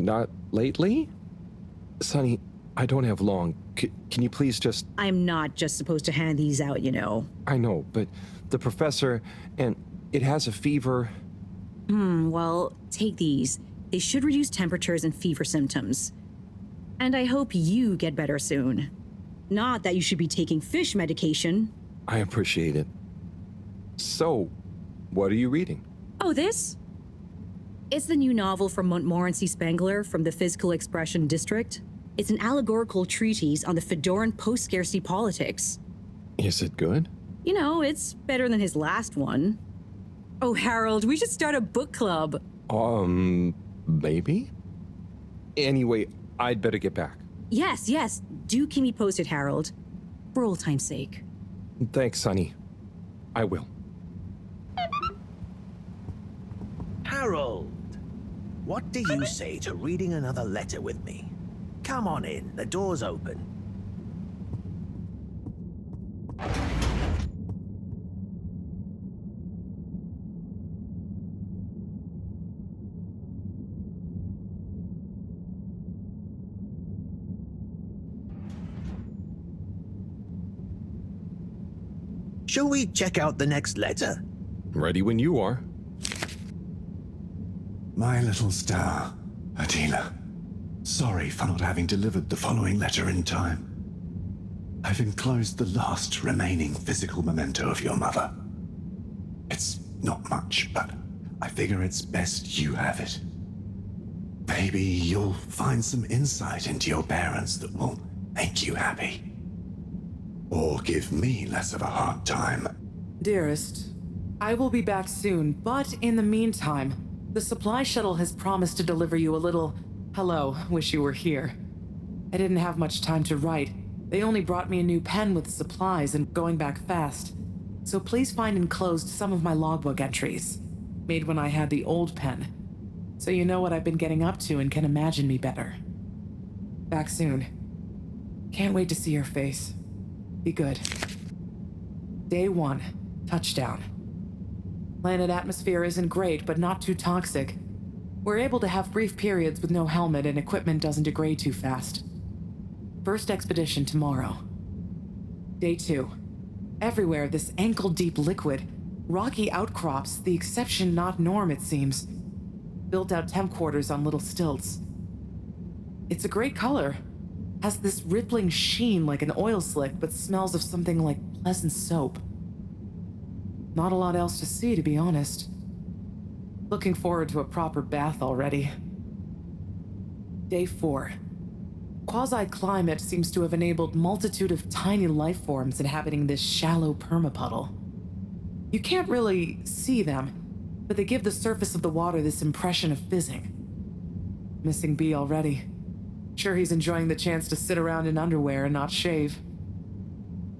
Not lately? Sonny, I don't have long. Can you please just... I'm not just supposed to hand these out, you know. I know, but the professor, and it has a fever. Well, take these. They should reduce temperatures and fever symptoms. And I hope you get better soon. Not that you should be taking fish medication. I appreciate it. So, what are you reading? Oh, this? It's the new novel from Montmorency Spangler from the Physical Expression District. It's an allegorical treatise on the Fedoran post-scarcity politics. Is it good? You know, it's better than his last one. Oh, Harold, we should start a book club. Maybe? Anyway, I'd better get back. Yes, yes. Do keep me posted, Harold. For old time's sake. Thanks, Sonny. I will. Harold, what do you say to reading another letter with me? Come on in, the door's open. Shall we check out the next letter? Ready when you are. My little star, Adila. Sorry for not having delivered the following letter in time. I've enclosed the last remaining physical memento of your mother. It's not much, but I figure it's best you have it. Maybe you'll find some insight into your parents that will make you happy. Or give me less of a hard time. Dearest, I will be back soon, but in the meantime, the supply shuttle has promised to deliver you a little hello, wish you were here. I didn't have much time to write. They only brought me a new pen with supplies and going back fast. So please find enclosed some of my logbook entries, made when I had the old pen, so you know what I've been getting up to and can imagine me better. Back soon. Can't wait to see your face. Be good. Day 1, touchdown. Planet atmosphere isn't great, but not too toxic. We're able to have brief periods with no helmet and equipment doesn't degrade too fast. First expedition tomorrow. Day 2. Everywhere this ankle-deep liquid. Rocky outcrops, the exception not norm it seems. Built out temp quarters on little stilts. It's a great color. Has this rippling sheen like an oil slick, but smells of something like pleasant soap. Not a lot else to see, to be honest. Looking forward to a proper bath already. Day 4. Quasi-climate seems to have enabled multitude of tiny life forms inhabiting this shallow permapuddle. You can't really see them, but they give the surface of the water this impression of fizzing. Missing B already. Sure he's enjoying the chance to sit around in underwear and not shave.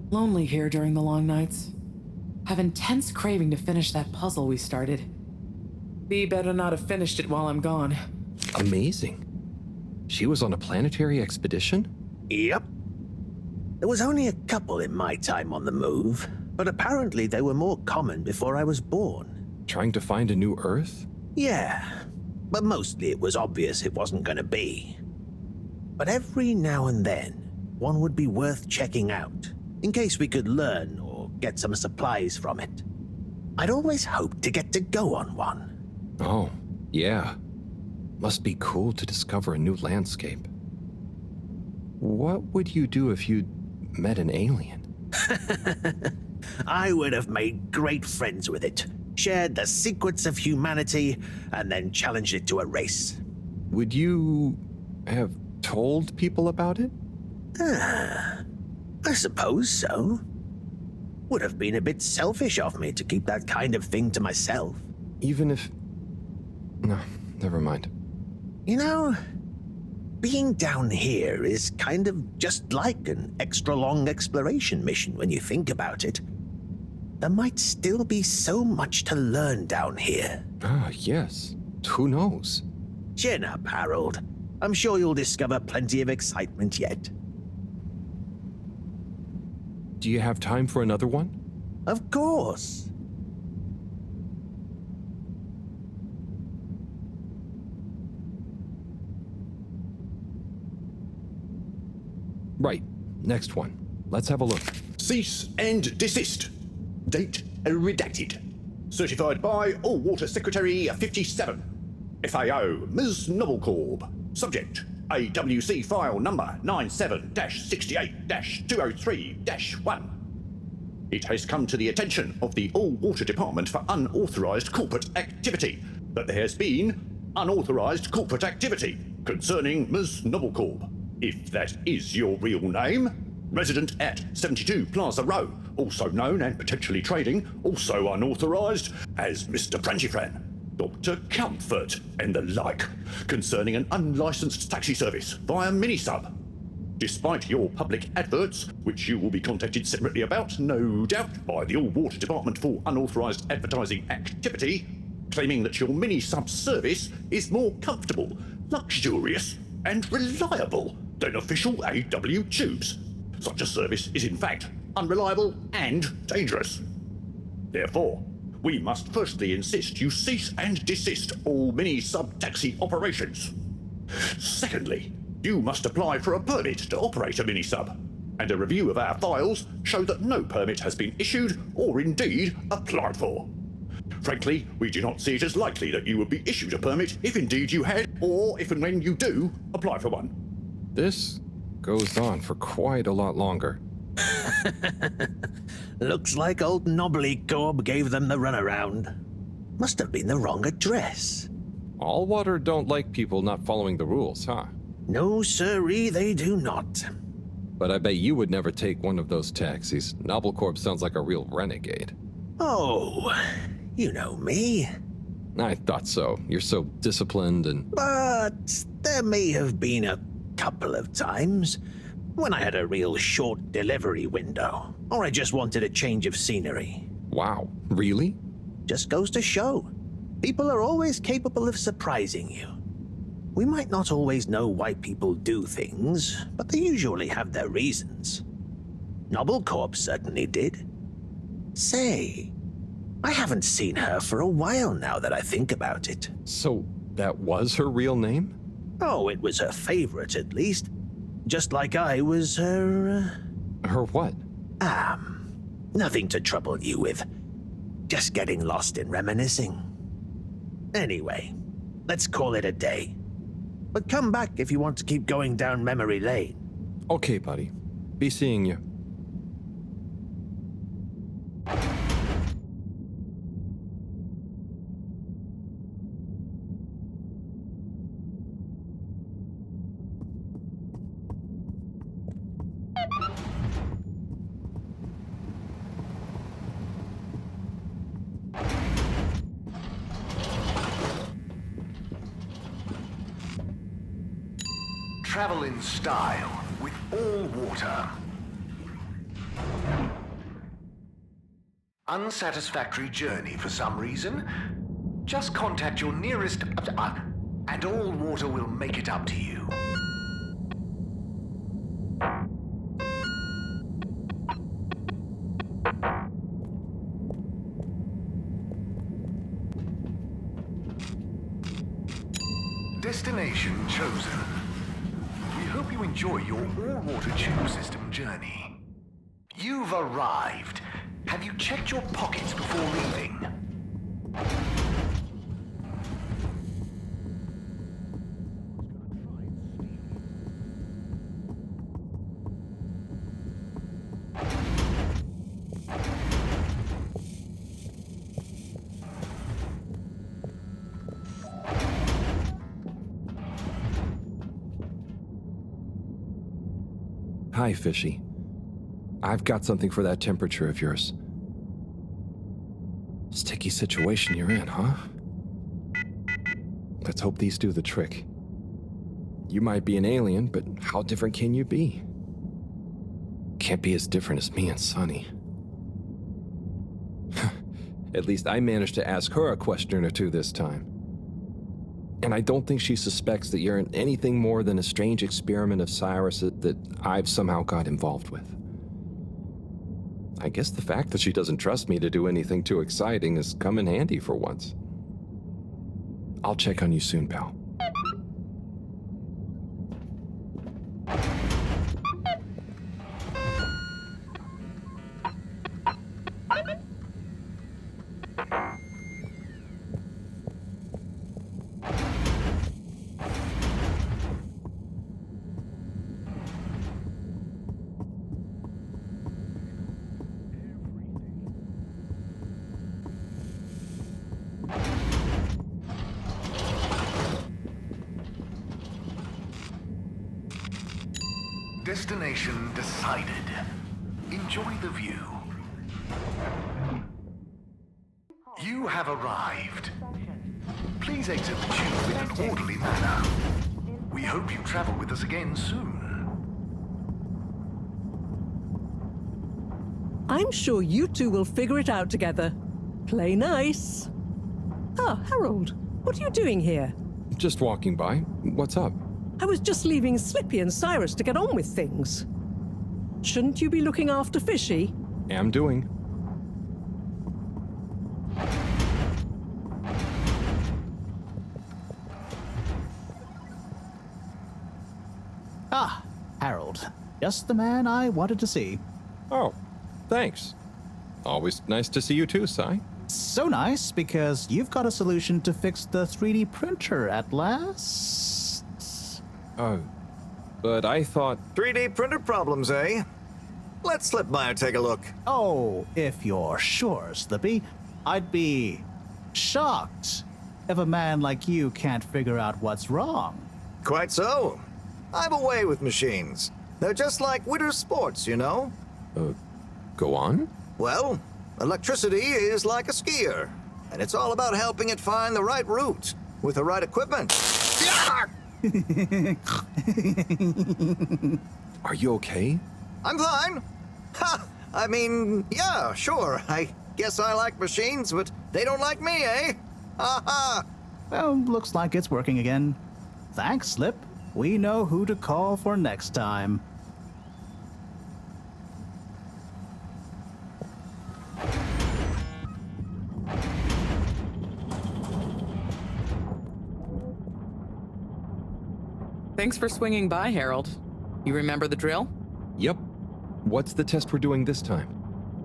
Lonely here during the long nights. Have intense craving to finish that puzzle we started. B better not have finished it while I'm gone. Amazing. She was on a planetary expedition? Yep. There was only a couple in my time on the move, but apparently they were more common before I was born. Trying to find a new Earth? Yeah, but mostly it was obvious it wasn't going to be. But every now and then, one would be worth checking out, in case we could learn or get some supplies from it. I'd always hoped to get to go on one. Oh, yeah. Must be cool to discover a new landscape. What would you do if you met an alien. I would have made great friends with it, shared the secrets of humanity, and then challenged it to a race. Would you have told people about it? I suppose so. Would have been a bit selfish of me to keep that kind of thing to myself. Even if... No, never mind. You know, being down here is kind of just like an extra-long exploration mission when you think about it. There might still be so much to learn down here. Ah, yes. Who knows? Chin up, Harold. I'm sure you'll discover plenty of excitement yet. Do you have time for another one? Of course. Right. Next one. Let's have a look. Cease and desist. Date redacted. Certified by All-Water Secretary 57. FAO, Ms. Novelcorp. Subject, AWC file number 97-68-203-1. It has come to the attention of the All-Water Department for unauthorized corporate activity that there has been unauthorized corporate activity concerning Ms. Novelcorp, if that is your real name, resident at 72 Plaza Row, also known and potentially trading, also unauthorized, as Mr. Prancifran, Dr. Comfort, and the like, concerning an unlicensed taxi service via Minisub. Despite your public adverts, which you will be contacted separately about, no doubt, by the All-Water Department for unauthorized advertising activity, claiming that your Minisub service is more comfortable, luxurious, and reliable than official AW tubes. Such a service is in fact unreliable and dangerous. Therefore, we must firstly insist you cease and desist all mini-sub-taxi operations. Secondly, you must apply for a permit to operate a mini-sub, and a review of our files show that no permit has been issued or indeed applied for. Frankly, we do not see it as likely that you would be issued a permit if indeed you had, or if and when you do, apply for one. This goes on for quite a lot longer. Looks like old Knobbly Corb gave them the runaround. Must have been the wrong address. All water don't like people not following the rules, huh? No, sirree, they do not. But I bet you would never take one of those taxis. Nobblecorp sounds like a real renegade. Oh, you know me. I thought so. You're so disciplined and... But there may have been a couple of times when I had a real short delivery window, or I just wanted a change of scenery. Wow, really? Just goes to show. People are always capable of surprising you. We might not always know why people do things, but they usually have their reasons. Nobblecorp certainly did. Say, I haven't seen her for a while now that I think about it. So that was her real name? Oh, it was her favorite, at least. Just like I was her... Her what? Nothing to trouble you with. Just getting lost in reminiscing. Anyway, let's call it a day. But come back if you want to keep going down memory lane. Okay, buddy. Be seeing you. Travel in style with all water. Unsatisfactory journey for some reason? Just contact your nearest and all water will make it up to you. Destination chosen. We hope you enjoy your all-water tube system journey. You've arrived. Have you checked your pockets before leaving? Hi, Fishy. I've got something for that temperature of yours. Sticky situation you're in, huh? Let's hope these do the trick. You might be an alien, but how different can you be? Can't be as different as me and Sunny. At least I managed to ask her a question or two this time. And I don't think she suspects that you're anything more than a strange experiment of Cyrus that I've somehow got involved with. I guess the fact that she doesn't trust me to do anything too exciting has come in handy for once. I'll check on you soon, pal. Destination decided. Enjoy the view. You have arrived. Please exit the tube in an orderly manner. We hope you travel with us again soon. I'm sure you two will figure it out together. Play nice. Ah, Harold, what are you doing here? Just walking by. What's up? I was just leaving Slippy and Cyrus to get on with things. Shouldn't you be looking after Fishy? Am doing. Ah, Harold. Just the man I wanted to see. Oh, thanks. Always nice to see you too, Cy. So nice, because you've got a solution to fix the 3D printer at last. Oh, but I thought... 3D printer problems, eh? Let's slip by and take a look. Oh, if you're sure, Slippy. I'd be shocked if a man like you can't figure out what's wrong. Quite so. I'm away with machines. They're just like winter sports, you know? Go on? Well, electricity is like a skier, and it's all about helping it find the right route with the right equipment. Are you okay? I'm fine. Ha! I mean, yeah, sure. I guess I like machines, but they don't like me, eh? Ha ha! Well, looks like it's working again. Thanks, Slip. We know who to call for next time. Thanks for swinging by, Harold. You remember the drill? Yep. What's the test we're doing this time?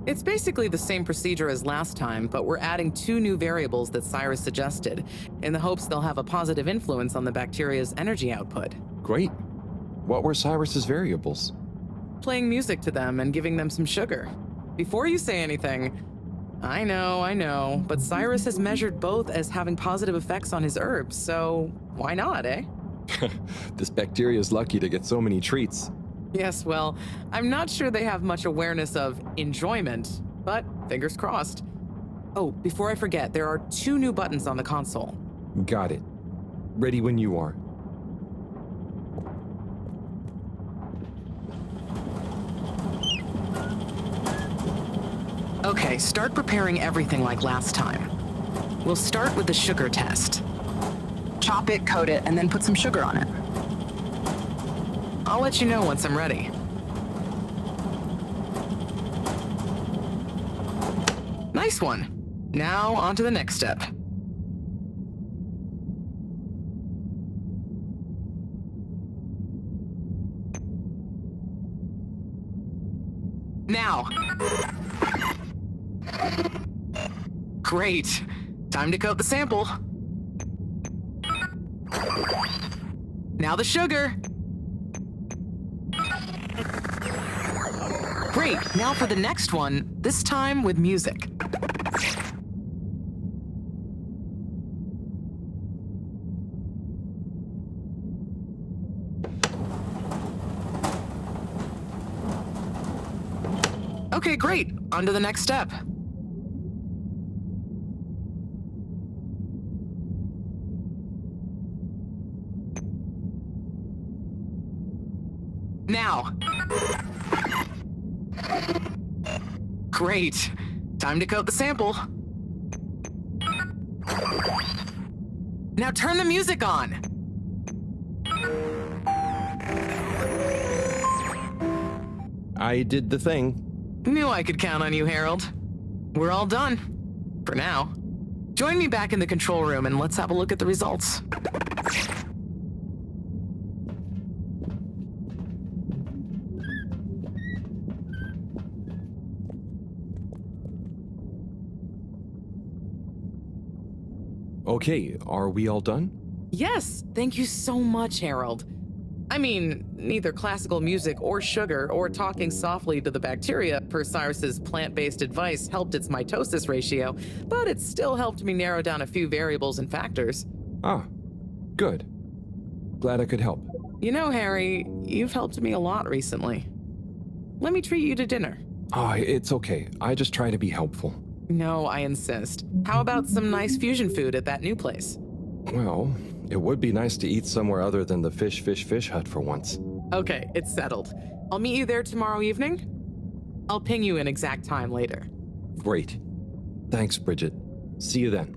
It's basically the same procedure as last time, but we're adding 2 new variables that Cyrus suggested, in the hopes they'll have a positive influence on the bacteria's energy output. Great. What were Cyrus's variables? Playing music to them and giving them some sugar. Before you say anything, I know, but Cyrus has measured both as having positive effects on his herbs, so why not, eh? This bacteria's lucky to get so many treats. Yes, well, I'm not sure they have much awareness of enjoyment, but fingers crossed. Oh, before I forget, there are 2 new buttons on the console. Got it. Ready when you are. Okay, start preparing everything like last time. We'll start with the sugar test. Chop it, coat it, and then put some sugar on it. I'll let you know once I'm ready. Nice one. Now, on to the next step. Now. Great. Time to coat the sample. Now the sugar. Great, now for the next one, this time with music. Okay, great. On to the next step. Now. Great. Time to coat the sample. Now turn the music on. I did the thing. Knew I could count on you, Harold. We're all done. For now. Join me back in the control room and let's have a look at the results. Okay, are we all done? Yes, thank you so much, Harold. I mean, neither classical music or sugar or talking softly to the bacteria per Cyrus's plant-based advice helped its mitosis ratio, but it still helped me narrow down a few variables and factors. Ah, good. Glad I could help. You know, Harry, you've helped me a lot recently. Let me treat you to dinner. Oh, it's okay. I just try to be helpful. No, I insist. How about some nice fusion food at that new place? Well, it would be nice to eat somewhere other than the fish hut for once. Okay, it's settled. I'll meet you there tomorrow evening. I'll ping you an exact time later. Great. Thanks, Bridget. See you then.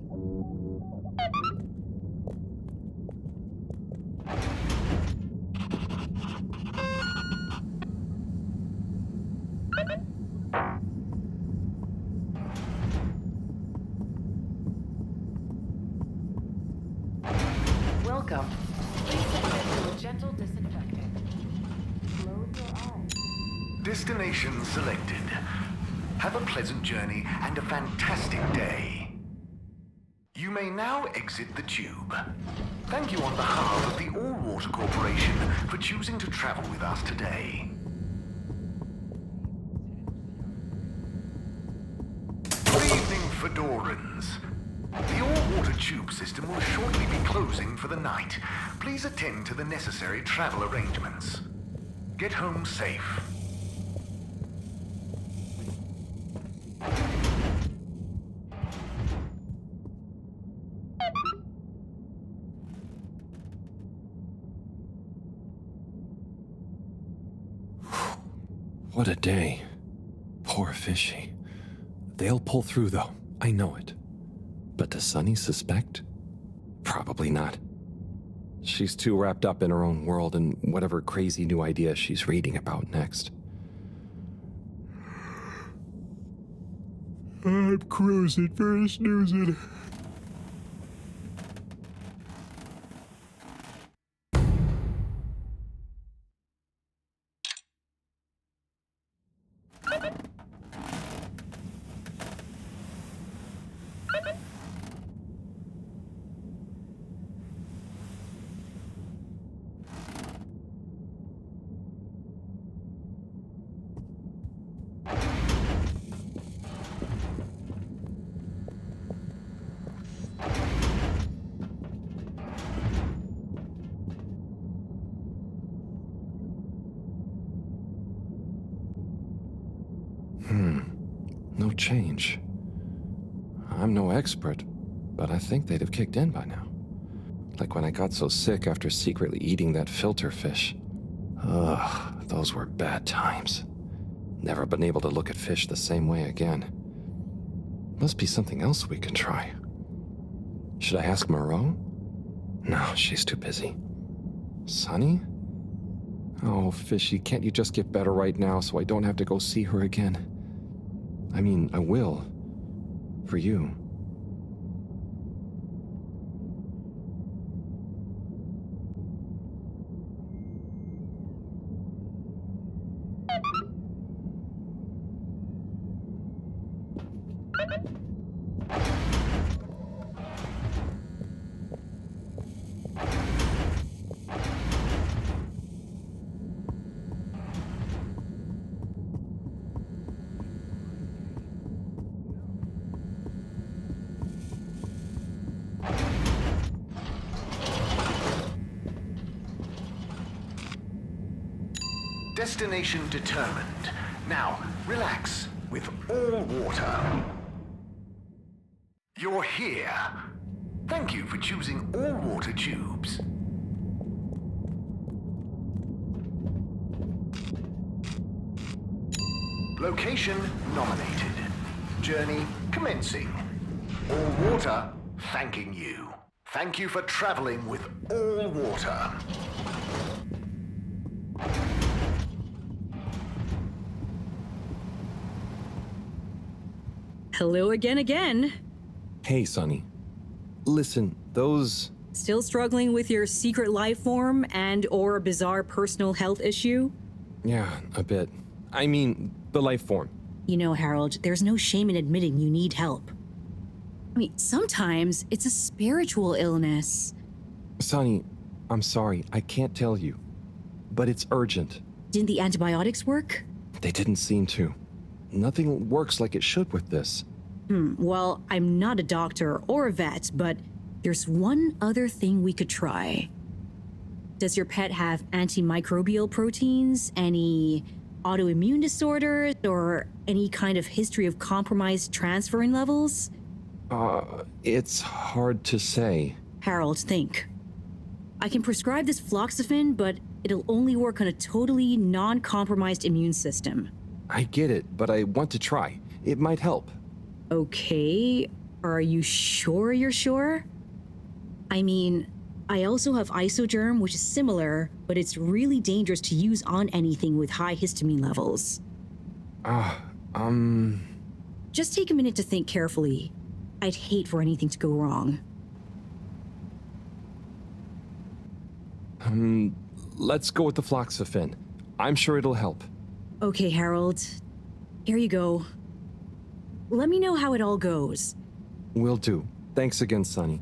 Welcome. Please submit to a gentle disinfecting. Close your eyes. Destination selected. Have a pleasant journey and a fantastic day. You may now exit the tube. Thank you on behalf of the All Water Corporation for choosing to travel with us today. Good evening, Fedorans. The all-water tube system will shortly be closing for the night. Please attend to the necessary travel arrangements. Get home safe. What a day. Poor Fishy. They'll pull through, though. I know it. But does Sunny suspect? Probably not. She's too wrapped up in her own world and whatever crazy new idea she's reading about next. I'm cruising for a snoozing. No change. I'm no expert, but I think they'd have kicked in by now. Like when I got so sick after secretly eating that filter fish. Ugh, those were bad times. Never been able to look at fish the same way again. Must be something else we can try. Should I ask Moreau? No, she's too busy. Sunny? Oh, Fishy, can't you just get better right now so I don't have to go see her again? I mean, I will. For you. Destination determined. Now, relax. with all water. You're here. Thank you for choosing all water tubes. Location nominated. Journey commencing. All water thanking you. Thank you for traveling with all water. Hello again. Hey, Sonny. Listen, those... Still struggling with your secret life form and/or bizarre personal health issue? Yeah, a bit. I mean, the life form. You know, Harold, there's no shame in admitting you need help. I mean, sometimes it's a spiritual illness. Sonny, I'm sorry, I can't tell you. But it's urgent. Didn't the antibiotics work? They didn't seem to. Nothing works like it should with this. Well, I'm not a doctor or a vet, but there's one other thing we could try. Does your pet have antimicrobial proteins, any autoimmune disorders, or any kind of history of compromised transferrin levels? It's hard to say. Harold, think. I can prescribe this floxifene, but it'll only work on a totally non-compromised immune system. I get it, but I want to try. It might help. Okay, are you sure you're sure? I mean, I also have Isogerm, which is similar, but it's really dangerous to use on anything with high histamine levels. Just take a minute to think carefully. I'd hate for anything to go wrong. Let's go with the floxifene. I'm sure it'll help. Okay, Harold. Here you go. Let me know how it all goes. Will do. Thanks again, Sonny.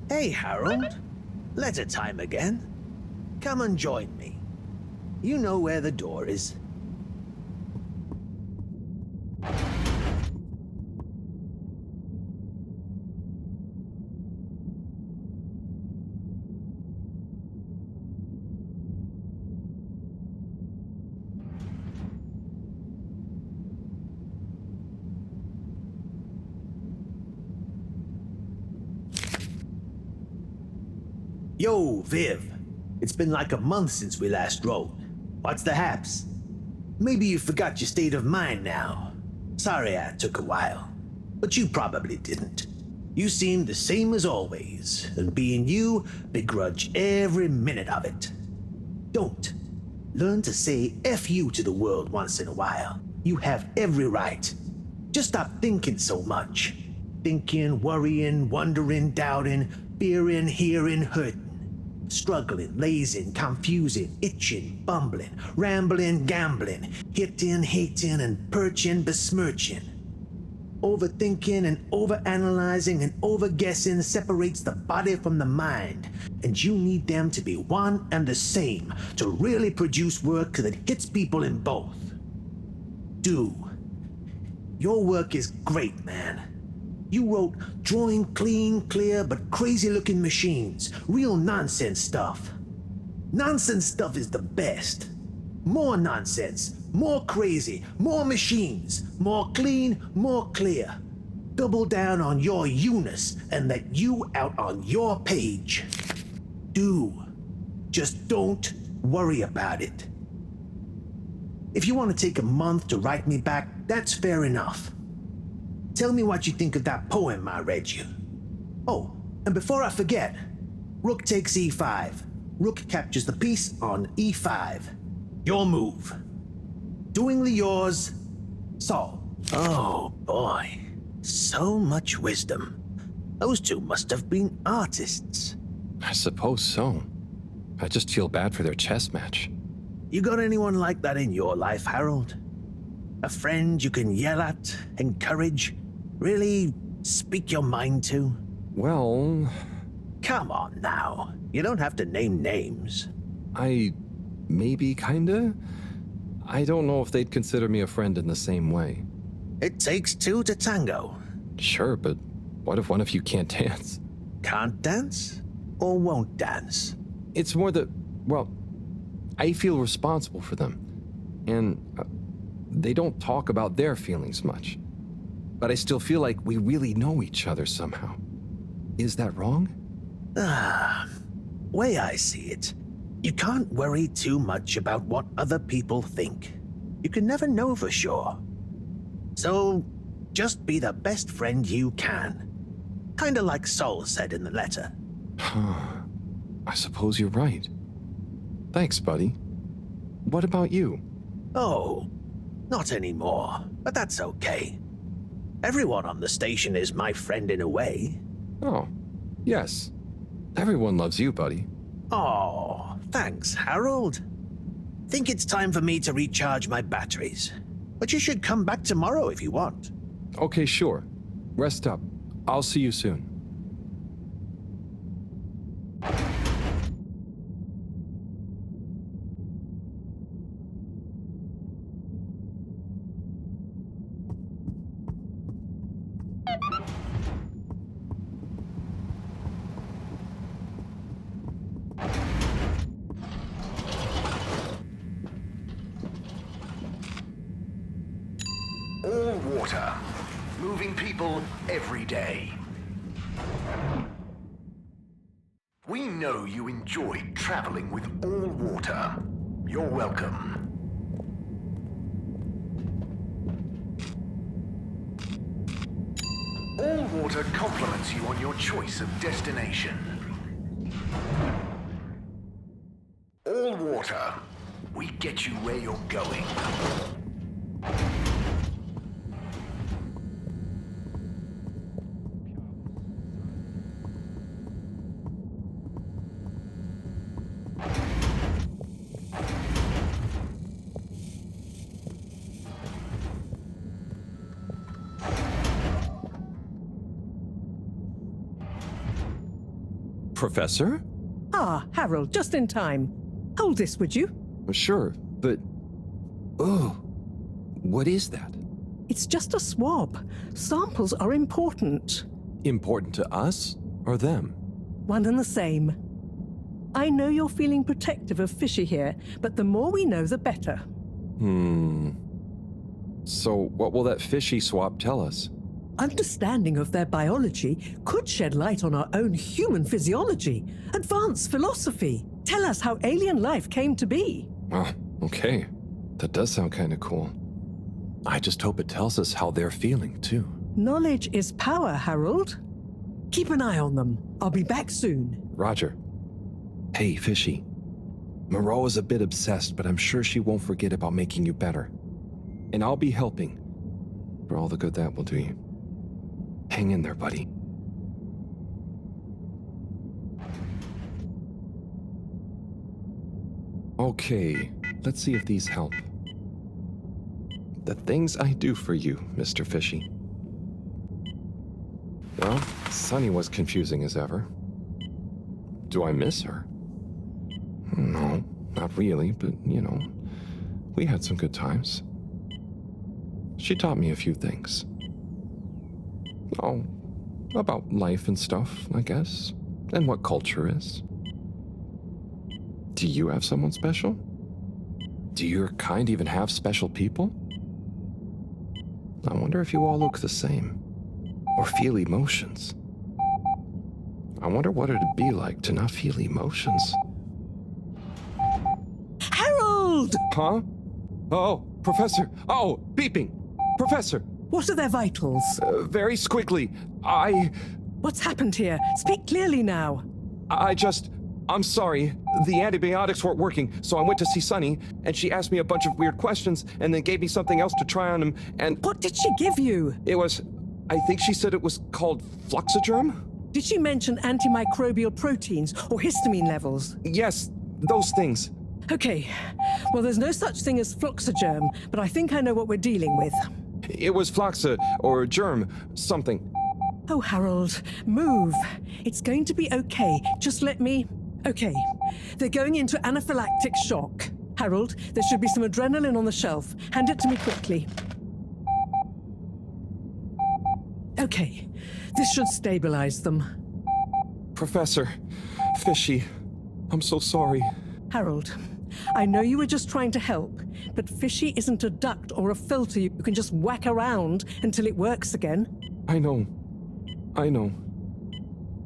Hey, Harold. Letter time again. Come and join me. You know where the door is. Yo, Viv. It's been like a month since we last rode. What's the haps? Maybe you forgot your state of mind now. Sorry I took a while, but you probably didn't. You seem the same as always, and being you, begrudge every minute of it. Don't. Learn to say F you to the world once in a while. You have every right. Just stop thinking so much. Thinking, worrying, wondering, doubting, fearing, hearing, hurting. Struggling, lazing, confusing, itching, bumbling, rambling, gambling, hitting, hating, and perching, besmirching. Overthinking and overanalyzing and overguessing separates the body from the mind, and you need them to be one and the same to really produce work that hits people in both. Do. Your work is great, man. You wrote drawing clean, clear, but crazy-looking machines. Real nonsense stuff. Nonsense stuff is the best. More nonsense, more crazy, more machines, more clean, more clear. Double down on your you-ness and let you out on your page. Do. Just don't worry about it. If you want to take a month to write me back, that's fair enough. Tell me what you think of that poem I read you. Oh, and before I forget, Rook takes e5. Rook captures the piece on e5. Your move. Doingly yours, Saul. Oh boy, so much wisdom. Those two must have been artists. I suppose so. I just feel bad for their chess match. You got anyone like that in your life, Harold? A friend you can yell at, encourage, really speak your mind to? Well... Come on now. You don't have to name names. Maybe kinda? I don't know if they'd consider me a friend in the same way. It takes two to tango. Sure, but what if one of you can't dance? Can't dance? Or won't dance? It's more that, well, I feel responsible for them. and they don't talk about their feelings much. But I still feel like we really know each other somehow. Is that wrong? Way I see it, you can't worry too much about what other people think. You can never know for sure. So, just be the best friend you can. Kinda like Sol said in the letter. I suppose you're right. Thanks, buddy. What about you? Oh, not anymore, but that's okay. Everyone on the station is my friend in a way. Oh, yes. Everyone loves you, buddy. Oh, thanks, Harold. Think it's time for me to recharge my batteries. But you should come back tomorrow if you want. Okay, sure. Rest up. I'll see you soon. All water. Moving people every day. We know you enjoy traveling with all water. You're welcome. All water compliments you on your choice of destination. All water. We get you where you're going. Professor? Ah, Harold, just in time. Hold this, would you? Sure, but... Oh, what is that? It's just a swab. Samples are important. Important to us or them? One and the same. I know you're feeling protective of Fishy here, but the more we know, the better. So what will that fishy swab tell us? Understanding of their biology could shed light on our own human physiology, advance philosophy, tell us how alien life came to be. Oh, okay. That does sound kind of cool. I just hope it tells us how they're feeling, too. Knowledge is power, Harold. Keep an eye on them. I'll be back soon. Roger. Hey, Fishy. Moreau is a bit obsessed, but I'm sure she won't forget about making you better. And I'll be helping. For all the good that will do you. Hang in there, buddy. Okay, let's see if these help. The things I do for you, Mr. Fishy. Well, Sunny was confusing as ever. Do I miss her? No, not really, but, you know, we had some good times. She taught me a few things. Oh, about life and stuff, I guess, and what culture is. Do you have someone special? Do your kind even have special people? I wonder if you all look the same, or feel emotions. I wonder what it'd be like to not feel emotions. Harold! Huh? Oh, Professor! Oh, beeping! Professor! What are their vitals? Very squiggly. What's happened here? Speak clearly now. I'm sorry. The antibiotics weren't working, so I went to see Sunny, and she asked me a bunch of weird questions, and then gave me something else to try on him, and... What did she give you? It was... I think she said it was called Fluxogerm? Did she mention antimicrobial proteins or histamine levels? Yes, those things. Okay. Well, there's no such thing as Fluxogerm, but I think I know what we're dealing with. It was Fluxa, or germ, something. Oh, Harold, move. It's going to be okay. Just let me... Okay. They're going into anaphylactic shock. Harold, there should be some adrenaline on the shelf. Hand it to me quickly. Okay. This should stabilize them. Professor, Fishy, I'm so sorry. Harold, I know you were just trying to help, but fishy isn't a duct or a filter you can just whack around until it works again. I know.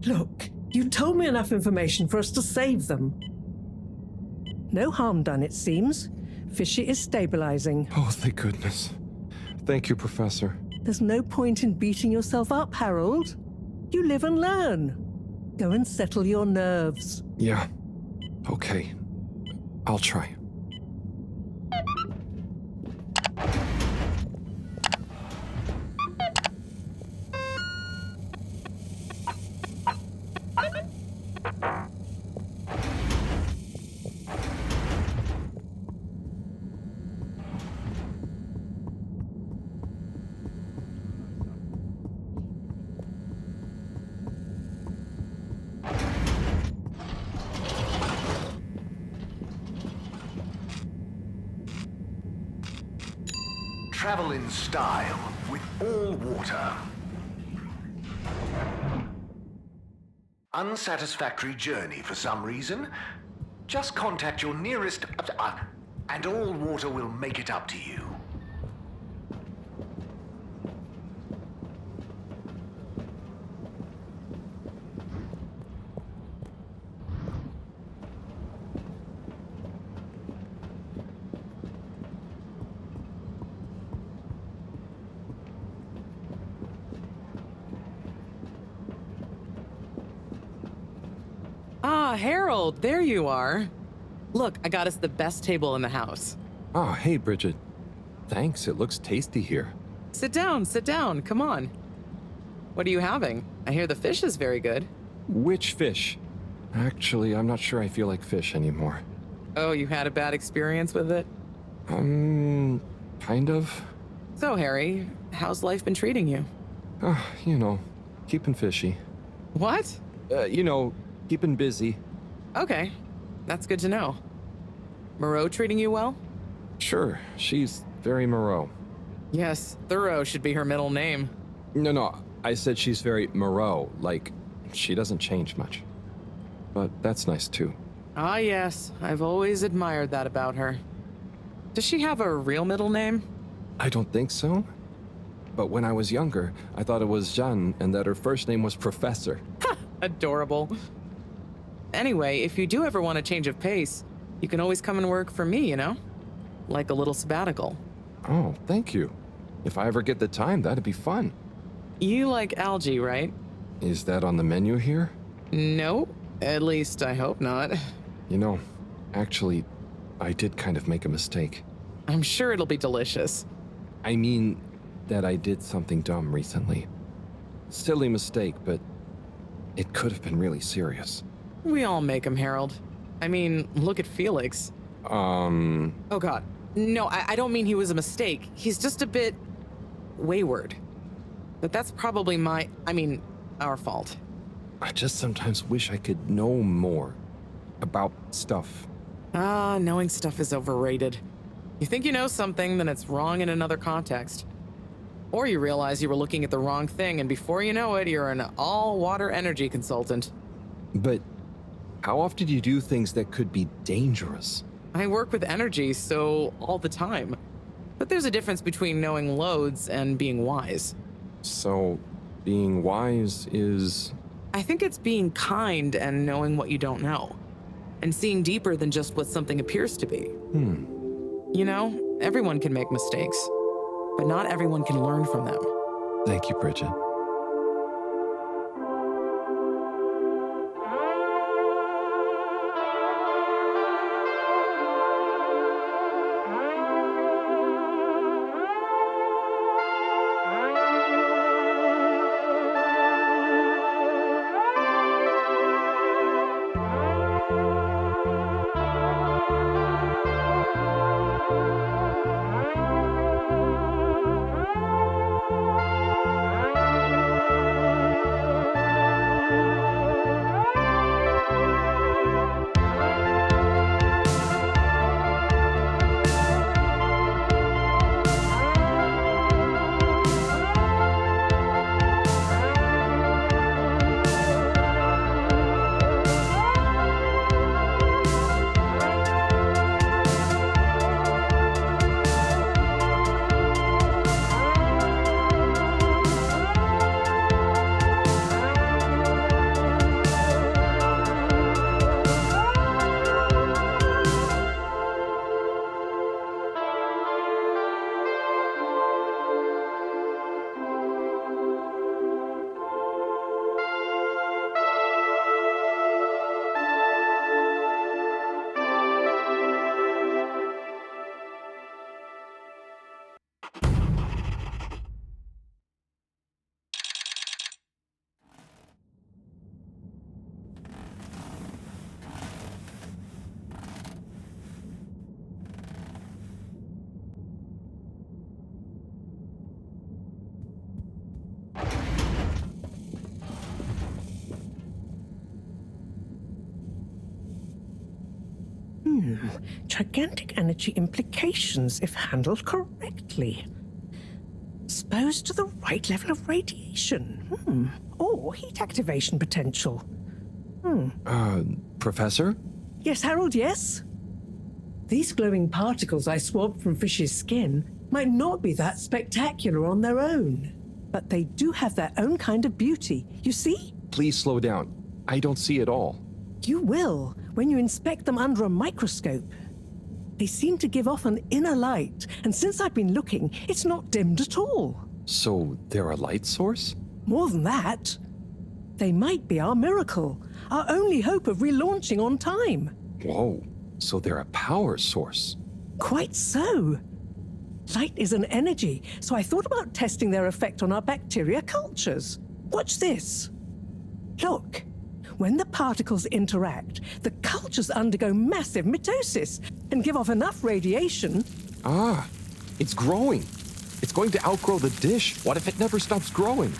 Look, you told me enough information for us to save them. No harm done, it seems. Fishy is stabilizing. Oh, thank goodness. Thank you, Professor. There's no point in beating yourself up, Harold. You live and learn. Go and settle your nerves. Yeah. Okay. I'll try. Travel in style with all water. Unsatisfactory journey for some reason? Just contact your nearest... and all water will make it up to you. Ah, Harold, there you are. Look, I got us the best table in the house. Oh, hey, Bridget. Thanks, it looks tasty here. Sit down, come on. What are you having? I hear the fish is very good. Which fish? Actually, I'm not sure I feel like fish anymore. Oh, you had a bad experience with it? Kind of. So, Harry, how's life been treating you? Keeping fishy. What? Keeping busy. Okay, that's good to know. Moreau treating you well? Sure, she's very Moreau. Yes, Thorough should be her middle name. No, I said she's very Moreau, like, she doesn't change much. But that's nice too. Ah, yes, I've always admired that about her. Does she have a real middle name? I don't think so. But when I was younger, I thought it was Jeanne and that her first name was Professor. Ha! Adorable. Anyway, if you do ever want a change of pace, you can always come and work for me, you know? Like a little sabbatical. Oh, thank you. If I ever get the time, that'd be fun. You like algae, right? Is that on the menu here? No, at least I hope not. Actually, I did kind of make a mistake. I'm sure it'll be delicious. I mean that I did something dumb recently. Silly mistake, but it could have been really serious. We all make them, Harold. I mean, look at Felix. Oh God. No, I don't mean he was a mistake. He's just a bit wayward. But that's probably our fault. I just sometimes wish I could know more about stuff. Knowing stuff is overrated. You think you know something, then it's wrong in another context. Or you realize you were looking at the wrong thing, and before you know it, you're an all-water energy consultant. But how often do you do things that could be dangerous? I work with energy, so all the time. But there's a difference between knowing loads and being wise. So, being wise is... I think it's being kind and knowing what you don't know. And seeing deeper than just what something appears to be. Everyone can make mistakes. But not everyone can learn from them. Thank you, Bridget. Gigantic energy implications if handled correctly. Exposed to the right level of radiation. Or heat activation potential. Professor? Yes, Harold, yes? These glowing particles I swabbed from fish's skin might not be that spectacular on their own, but they do have their own kind of beauty, you see? Please slow down. I don't see it all. You will, when you inspect them under a microscope. They seem to give off an inner light, and since I've been looking, it's not dimmed at all. So they're a light source? More than that. They might be our miracle, our only hope of relaunching on time. Whoa, so they're a power source. Quite so. Light is an energy, so I thought about testing their effect on our bacteria cultures. Watch this. Look. When the particles interact, the cultures undergo massive mitosis and give off enough radiation. Ah, it's growing. It's going to outgrow the dish. What if it never stops growing?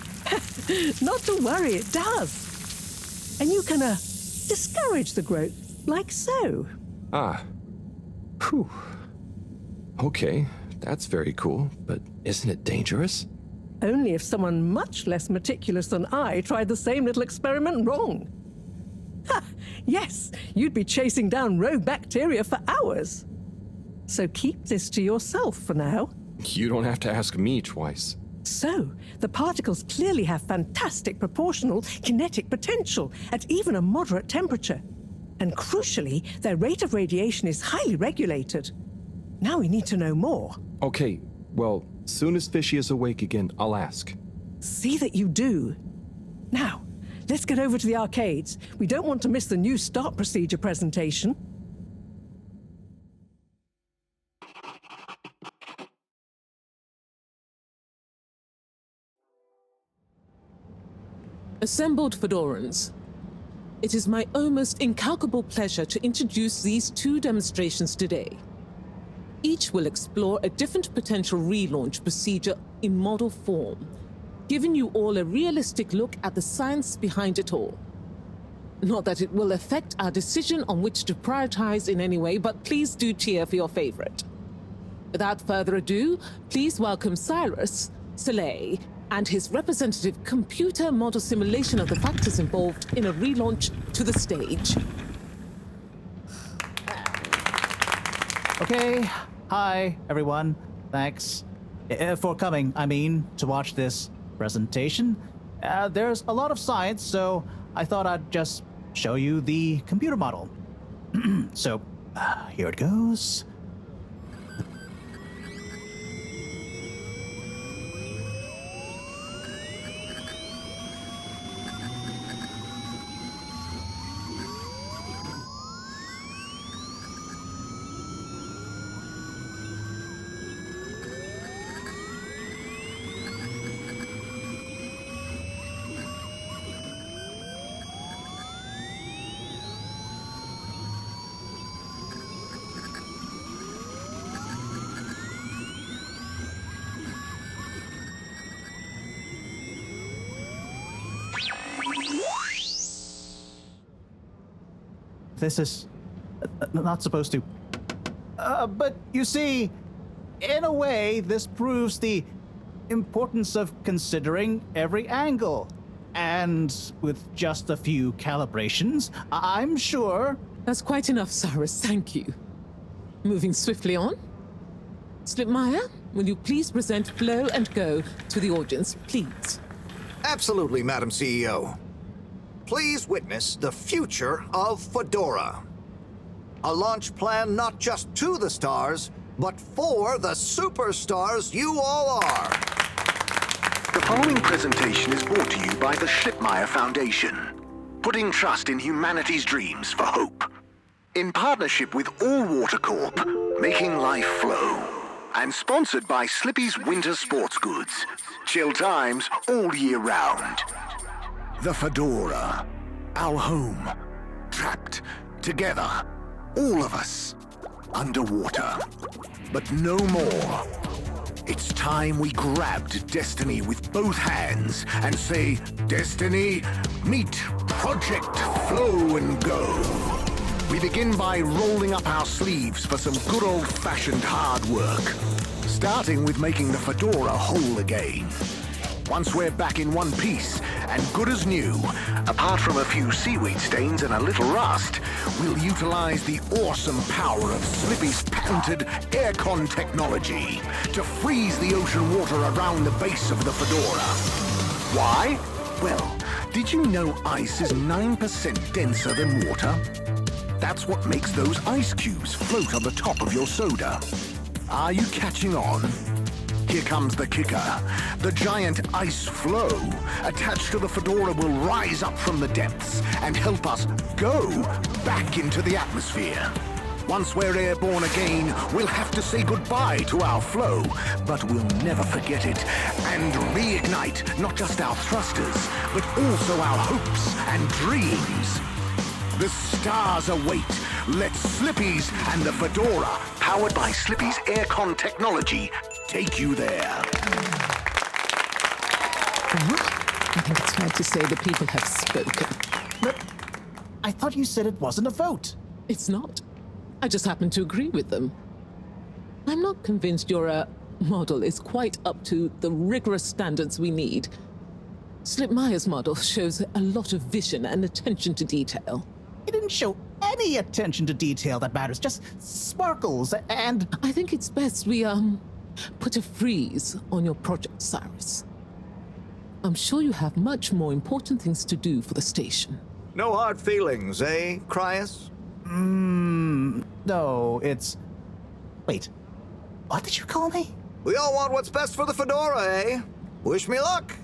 Not to worry, it does. And you can, discourage the growth, like so. Ah. Whew. Okay, that's very cool, but isn't it dangerous? Only if someone much less meticulous than I tried the same little experiment wrong. Ha! Yes, you'd be chasing down rogue bacteria for hours. So keep this to yourself for now. You don't have to ask me twice. So, the particles clearly have fantastic proportional kinetic potential at even a moderate temperature. And crucially, their rate of radiation is highly regulated. Now we need to know more. Okay, well, soon as Fishy is awake again, I'll ask. See that you do. Now, let's get over to the arcades. We don't want to miss the new start procedure presentation. Assembled Fedorans, it is my almost incalculable pleasure to introduce these two demonstrations today. Each will explore a different potential relaunch procedure in model form, giving you all a realistic look at the science behind it all. Not that it will affect our decision on which to prioritize in any way, but please do cheer for your favorite. Without further ado, please welcome Cyrus, Soleil, and his representative computer model simulation of the factors involved in a relaunch to the stage. Okay, hi everyone. Thanks for coming, to watch this presentation. There's a lot of science, so I thought I'd just show you the computer model. So, here it goes. This is not supposed to. But you see, in a way, this proves the importance of considering every angle. And with just a few calibrations, I'm sure... That's quite enough, Cyrus, thank you. Moving swiftly on. Slipmeyer, will you please present Flow and Go to the audience, please? Absolutely, Madam CEO. Please witness the future of Fedora. A launch plan not just to the stars, but for the superstars you all are. The following presentation is brought to you by the Slipmeyer Foundation, putting trust in humanity's dreams for hope. In partnership with All Water Corp, making life flow. And sponsored by Slippy's Winter Sports Goods. Chill times all year round. The Fedora, our home, trapped together, all of us, underwater. But no more. It's time we grabbed destiny with both hands and say, Destiny, meet Project Flow and Go. We begin by rolling up our sleeves for some good old-fashioned hard work, starting with making the fedora whole again. Once we're back in one piece and good as new, apart from a few seaweed stains and a little rust, we'll utilize the awesome power of Slippy's patented aircon technology to freeze the ocean water around the base of the fedora. Why? Well, did you know ice is 9% denser than water? That's what makes those ice cubes float on the top of your soda. Are you catching on? Here comes the kicker. The giant ice flow attached to the fedora will rise up from the depths and help us go back into the atmosphere. Once we're airborne again, we'll have to say goodbye to our flow, but we'll never forget it and reignite not just our thrusters, but also our hopes and dreams. The stars await. Let Slippy's and the fedora, powered by Slippy's aircon technology, take you there. I think it's fair to say the people have spoken. But I thought you said it wasn't a vote. It's not. I just happen to agree with them. I'm not convinced your model is quite up to the rigorous standards we need. Slipmeyer's model shows a lot of vision and attention to detail. It didn't show any attention to detail that matters, just sparkles and... I think it's best we, put a freeze on your project, Cyrus. I'm sure you have much more important things to do for the station. No hard feelings, eh, Cryus? No, it's... Wait, what did you call me? We all want what's best for the fedora, eh? Wish me luck.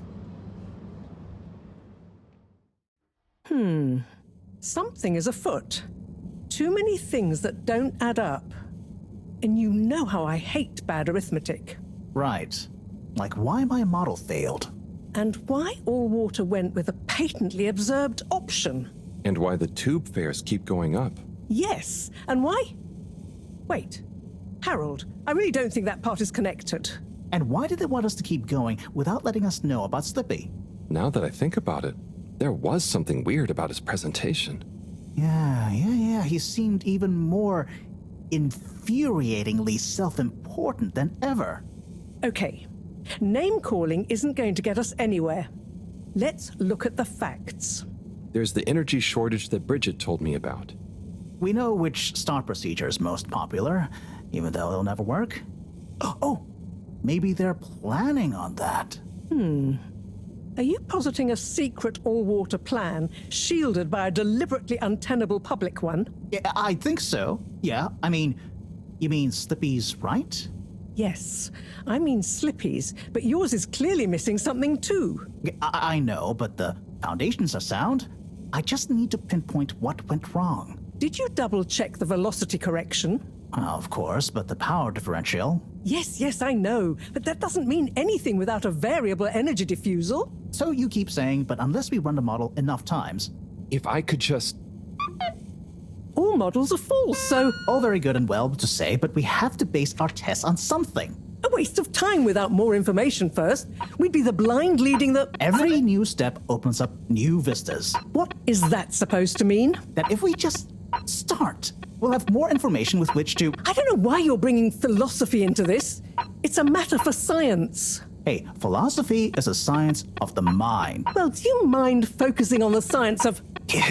Something is afoot. Too many things that don't add up. And you know how I hate bad arithmetic. Right. Like why my model failed. And why all water went with a patently absurd option. And why the tube fares keep going up. Yes, and why? Wait, Harold, I really don't think that part is connected. And why did they want us to keep going without letting us know about Slippy? Now that I think about it, there was something weird about his presentation. Yeah. He seemed even more infuriatingly self-important than ever. Okay, name-calling isn't going to get us anywhere. Let's look at the facts. There's the energy shortage that Bridget told me about. We know which start procedure is most popular, even though it'll never work. Oh, maybe they're planning on that. Are you positing a secret all-water plan, shielded by a deliberately untenable public one? Yeah, I think so. Yeah, I mean, you mean Slippy's right? Yes, I mean Slippy's, but yours is clearly missing something too. I know, but the foundations are sound. I just need to pinpoint what went wrong. Did you double-check the velocity correction? Of course, but the power differential... Yes, I know, but that doesn't mean anything without a variable energy diffusal. So you keep saying, but unless we run the model enough times... If I could just... All models are false, so... All very good and well to say, but we have to base our tests on something. A waste of time without more information first. We'd be the blind leading the... Every new step opens up new vistas. What is that supposed to mean? That if we just start, we'll have more information with which to... I don't know why you're bringing philosophy into this. It's a matter for science. Hey, philosophy is a science of the mind. Well, do you mind focusing on the science of...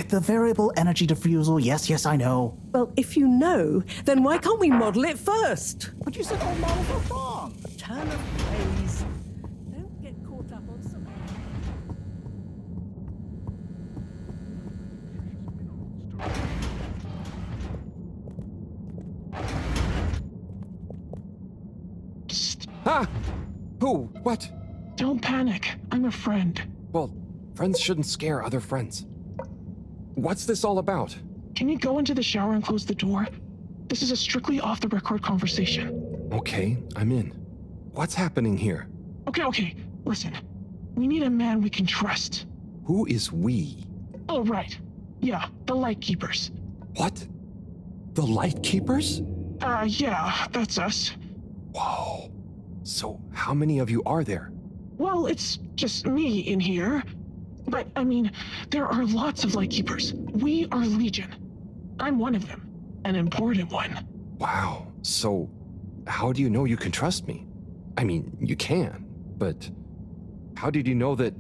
The variable energy diffusal, yes, I know. Well, if you know, then why can't we model it first? But you said all models are wrong. Turn of phrase. Don't get caught up on some... Ah! Who? What? Don't panic. I'm a friend. Well, friends shouldn't scare other friends. What's this all about? Can you go into the shower and close the door? This is a strictly off-the-record conversation. Okay, I'm in. What's happening here? Okay. Listen. We need a man we can trust. Who is we? Oh, right. Yeah, the Lightkeepers. What? The Lightkeepers? Yeah, that's us. Whoa. So, how many of you are there? Well, it's just me in here. But, I mean, there are lots of Lightkeepers. We are Legion. I'm one of them, an important one. Wow. So, how do you know you can trust me? I mean, you can, but how did you know that?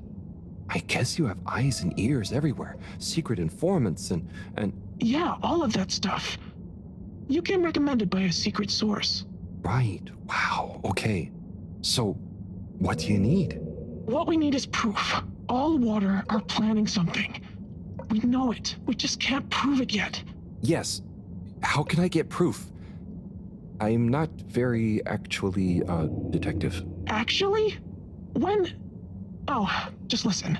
I guess you have eyes and ears everywhere, secret informants and... Yeah, all of that stuff. You came recommended by a secret source. Right. Wow. Okay. So, what do you need? What we need is proof. All water are planning something. We know it. We just can't prove it yet. Yes. How can I get proof? I'm not very actually, detective. Actually? When... Oh, just listen.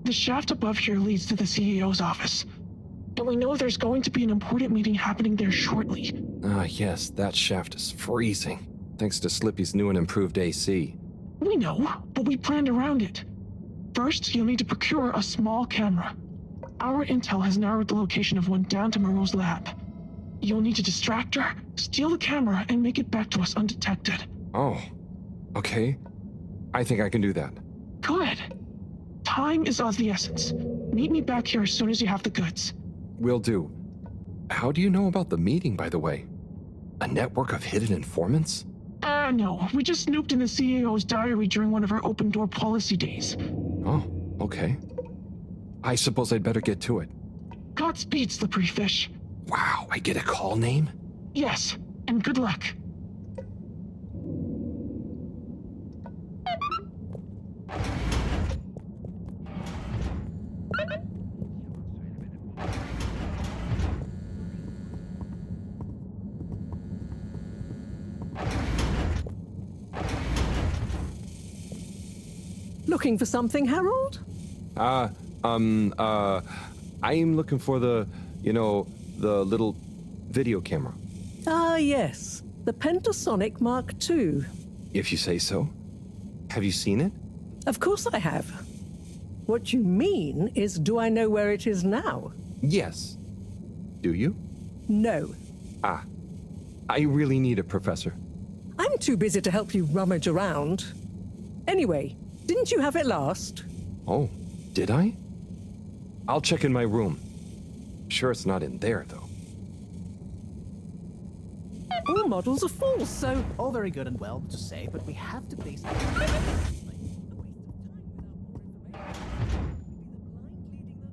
The shaft above here leads to the CEO's office. And we know there's going to be an important meeting happening there shortly. Ah, yes, that shaft is freezing. Thanks to Slippy's new and improved AC. We know, but we planned around it. First, you'll need to procure a small camera. Our intel has narrowed the location of one down to Moreau's lab. You'll need to distract her, steal the camera, and make it back to us undetected. Oh, okay. I think I can do that. Good. Time is of the essence. Meet me back here as soon as you have the goods. Will do. How do you know about the meeting, by the way? A network of hidden informants? No. We just snooped in the CEO's diary during one of our open-door policy days. Oh, okay. I suppose I'd better get to it. Godspeed, Slippery Fish. Wow, I get a call name? Yes, and good luck. Looking for something, Harold? I'm looking for the little video camera. Ah, yes. The Pentasonic Mark II. If you say so. Have you seen it? Of course I have. What you mean is, do I know where it is now? Yes. Do you? No. Ah. I really need it, Professor. I'm too busy to help you rummage around. Anyway, didn't you have it last? Oh, did I? I'll check in my room. Sure it's not in there, though. All models are full, so... All very good and well to say, but we have to base...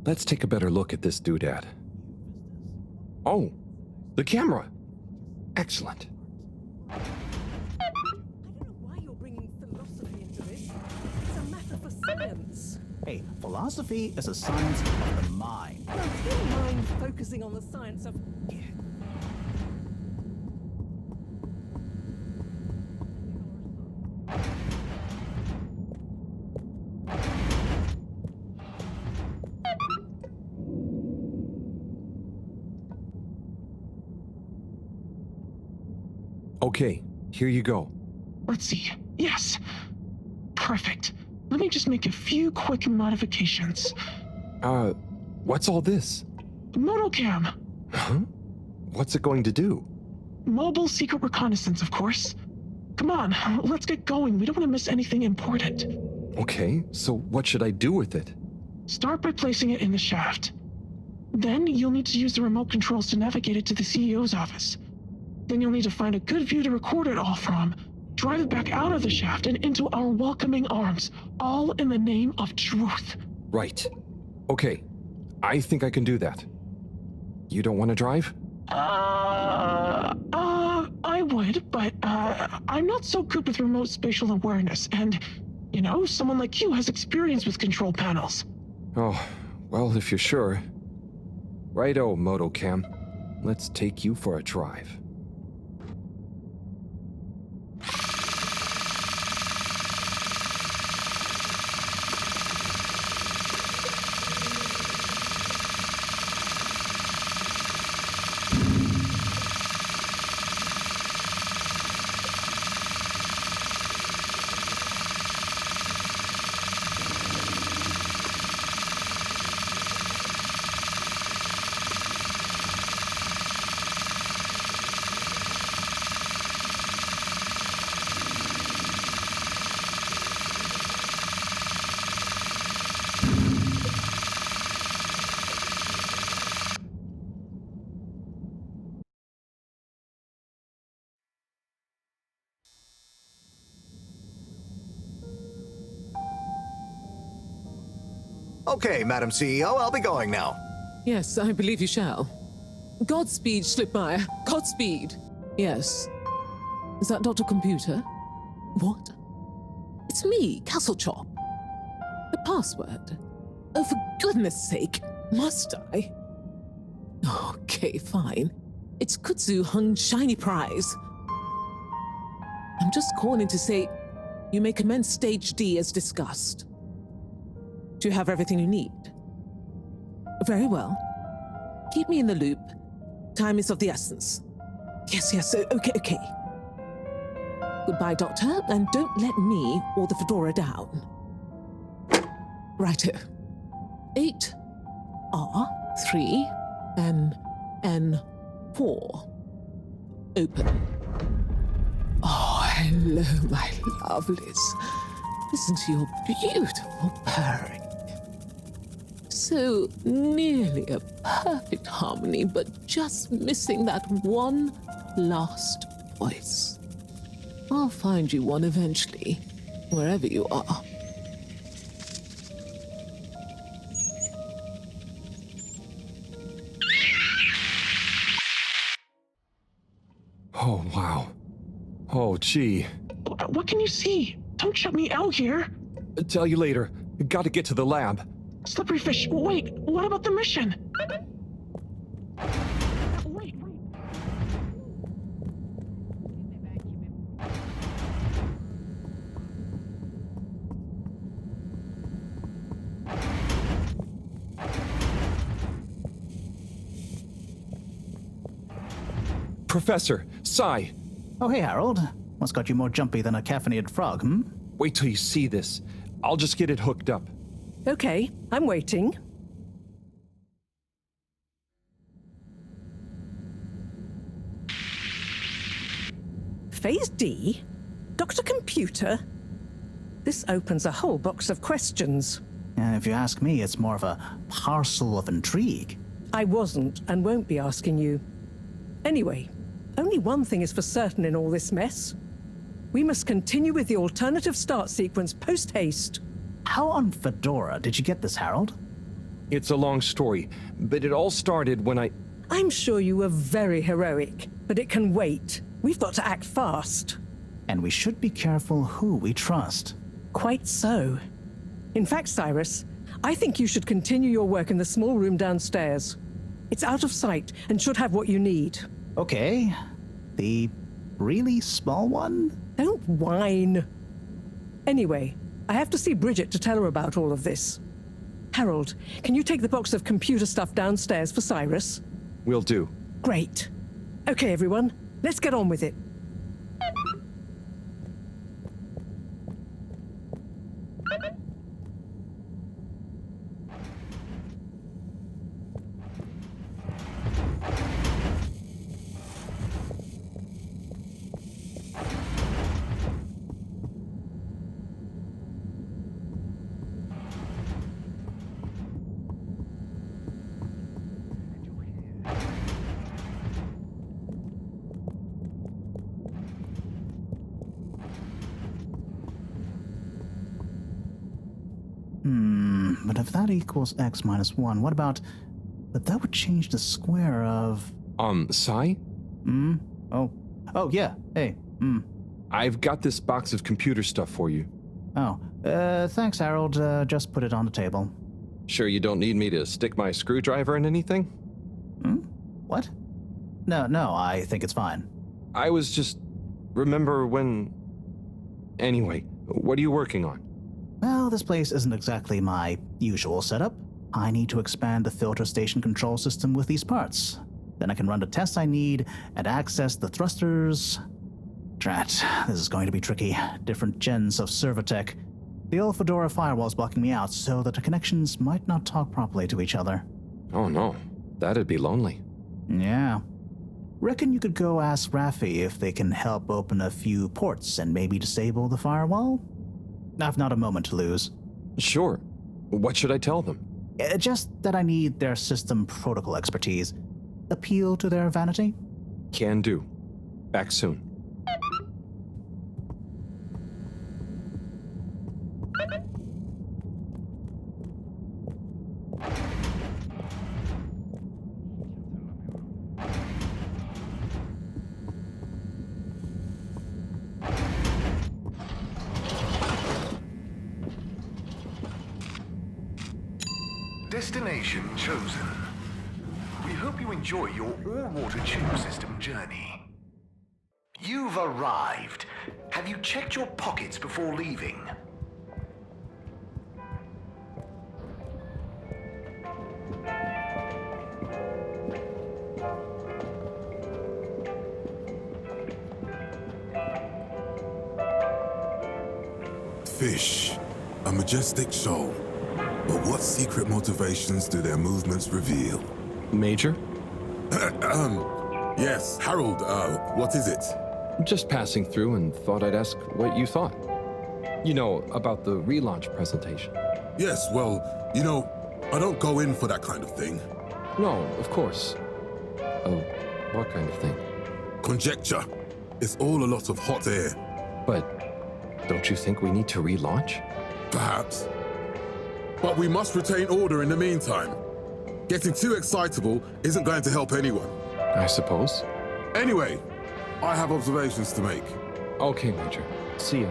Let's take a better look at this doodad. Oh, the camera. Excellent. Science. Hey, philosophy is a science of the mind. Now, do you mind focusing on the science of... Okay, here you go. Let's see. Yes. Perfect. Let me just make a few quick modifications. What's all this? Motocam. Huh? What's it going to do? Mobile secret reconnaissance, of course. Come on, let's get going. We don't want to miss anything important. Okay, so what should I do with it? Start by placing it in the shaft. Then you'll need to use the remote controls to navigate it to the CEO's office. Then you'll need to find a good view to record it all from. Drive it back out of the shaft and into our welcoming arms, all in the name of truth. Right. Okay, I think I can do that. You don't want to drive? I would, but, I'm not so good with remote spatial awareness, and, you know, someone like you has experience with control panels. Oh, well, if you're sure. Righto, Motocam. Let's take you for a drive. Okay, Madam CEO, I'll be going now. Yes, I believe you shall. Godspeed, Schlippmeyer. Godspeed. Yes. Is that Dr. Computer? What? It's me, Castlechop. The password. Oh, for goodness sake, must I? Okay, fine. It's Kutsu Hung Shiny Prize. I'm just calling to say you may commence Stage D as discussed. Do you have everything you need? Very well. Keep me in the loop. Time is of the essence. Yes, okay. Goodbye, Doctor, and don't let me or the fedora down. Righto. 8R3N4. Open. Oh, hello, my lovelies. Listen to your beautiful purring. So nearly a perfect harmony, but just missing that one last voice. I'll find you one eventually, wherever you are. Oh, wow. Oh, gee. What can you see? Don't shut me out here. Tell you later. Gotta get to the lab. Slippery fish, wait, what about the mission? Professor, Sai. Oh, hey, Harold. What's got you more jumpy than a caffeinated frog, hmm? Wait till you see this. I'll just get it hooked up. Okay, I'm waiting. Phase D? Dr. Computer? This opens a whole box of questions. And if you ask me, it's more of a parcel of intrigue. I wasn't and won't be asking you. Anyway, only one thing is for certain in all this mess. We must continue with the alternative start sequence post-haste. How on Fedora did you get this, Harold? It's a long story, but it all started when I'm sure you were very heroic, but it can wait. We've got to act fast. And we should be careful who we trust. Quite so. In fact, Cyrus, I think you should continue your work in the small room downstairs. It's out of sight and should have what you need. Okay. The really small one? Don't whine. Anyway, I have to see Bridget to tell her about all of this. Harold, can you take the box of computer stuff downstairs for Cyrus? Will do. Great. Okay, everyone, let's get on with it. But if that equals x minus 1, what about... But that would change the square of... Sai? Oh, yeah. Hey, I've got this box of computer stuff for you. Oh, thanks, Harold. Just put it on the table. Sure you don't need me to stick my screwdriver in anything? What? No, I think it's fine. I was just... Remember when... Anyway, what are you working on? Well, this place isn't exactly my usual setup. I need to expand the filter station control system with these parts. Then I can run the tests I need and access the thrusters. Drat, this is going to be tricky. Different gens of server tech. The old Fedora firewall's blocking me out so that the connections might not talk properly to each other. Oh no, that'd be lonely. Yeah. Reckon you could go ask Raffi if they can help open a few ports and maybe disable the firewall? I've not a moment to lose. Sure. What should I tell them? Just that I need their system protocol expertise. Appeal to their vanity? Can do. Back soon. Destination chosen. We hope you enjoy your all-water tube system journey. You've arrived. Have you checked your pockets before leaving? Fish, a majestic shoal. But what secret motivations do their movements reveal? Major? Yes, Harold, what is it? Just passing through and thought I'd ask what you thought. You know, about the relaunch presentation. Yes, well, you know, I don't go in for that kind of thing. No, of course. Oh, what kind of thing? Conjecture. It's all a lot of hot air. But don't you think we need to relaunch? Perhaps. But we must retain order in the meantime. Getting too excitable isn't going to help anyone. I suppose. Anyway, I have observations to make. Okay, Major. See ya.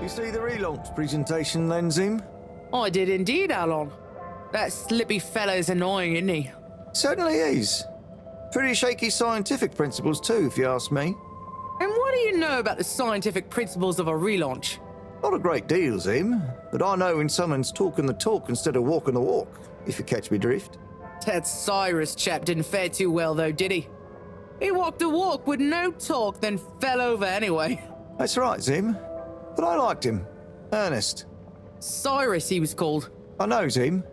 You see the relaunch presentation then, Zim? I did indeed, Alon. That slippy fellow's annoying, isn't he? Certainly is. Pretty shaky scientific principles too, if you ask me. And what do you know about the scientific principles of a relaunch? Not a great deal, Zim, but I know when someone's talking the talk instead of walking the walk, if you catch me drift. That Cyrus chap didn't fare too well, though, did he? He walked the walk with no talk, then fell over anyway. That's right, Zim. But I liked him. Ernest. Cyrus, he was called. I know, Zim.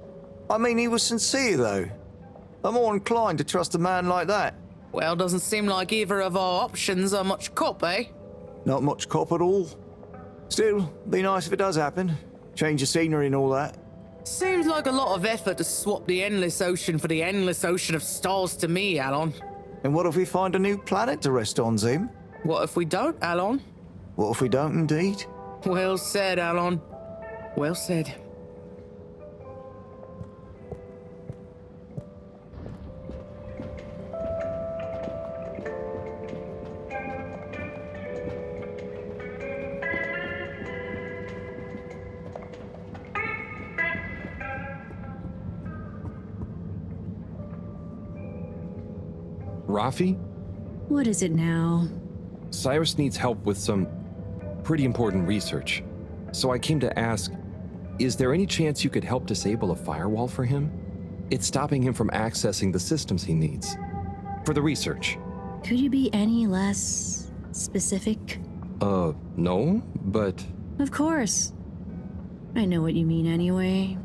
I mean, he was sincere, though. I'm more inclined to trust a man like that. Well, doesn't seem like either of our options are much cop, eh? Not much cop at all. Still, be nice if it does happen. Change of scenery and all that. Seems like a lot of effort to swap the endless ocean for the endless ocean of stars to me, Alon. And what if we find a new planet to rest on, Zim? What if we don't, Alon? What if we don't indeed? Well said, Alon. Well said. Rafi? What is it now? Cyrus needs help with some pretty important research. So I came to ask, is there any chance you could help disable a firewall for him? It's stopping him from accessing the systems he needs. For the research. Could you be any less specific? No, but... Of course. I know what you mean anyway.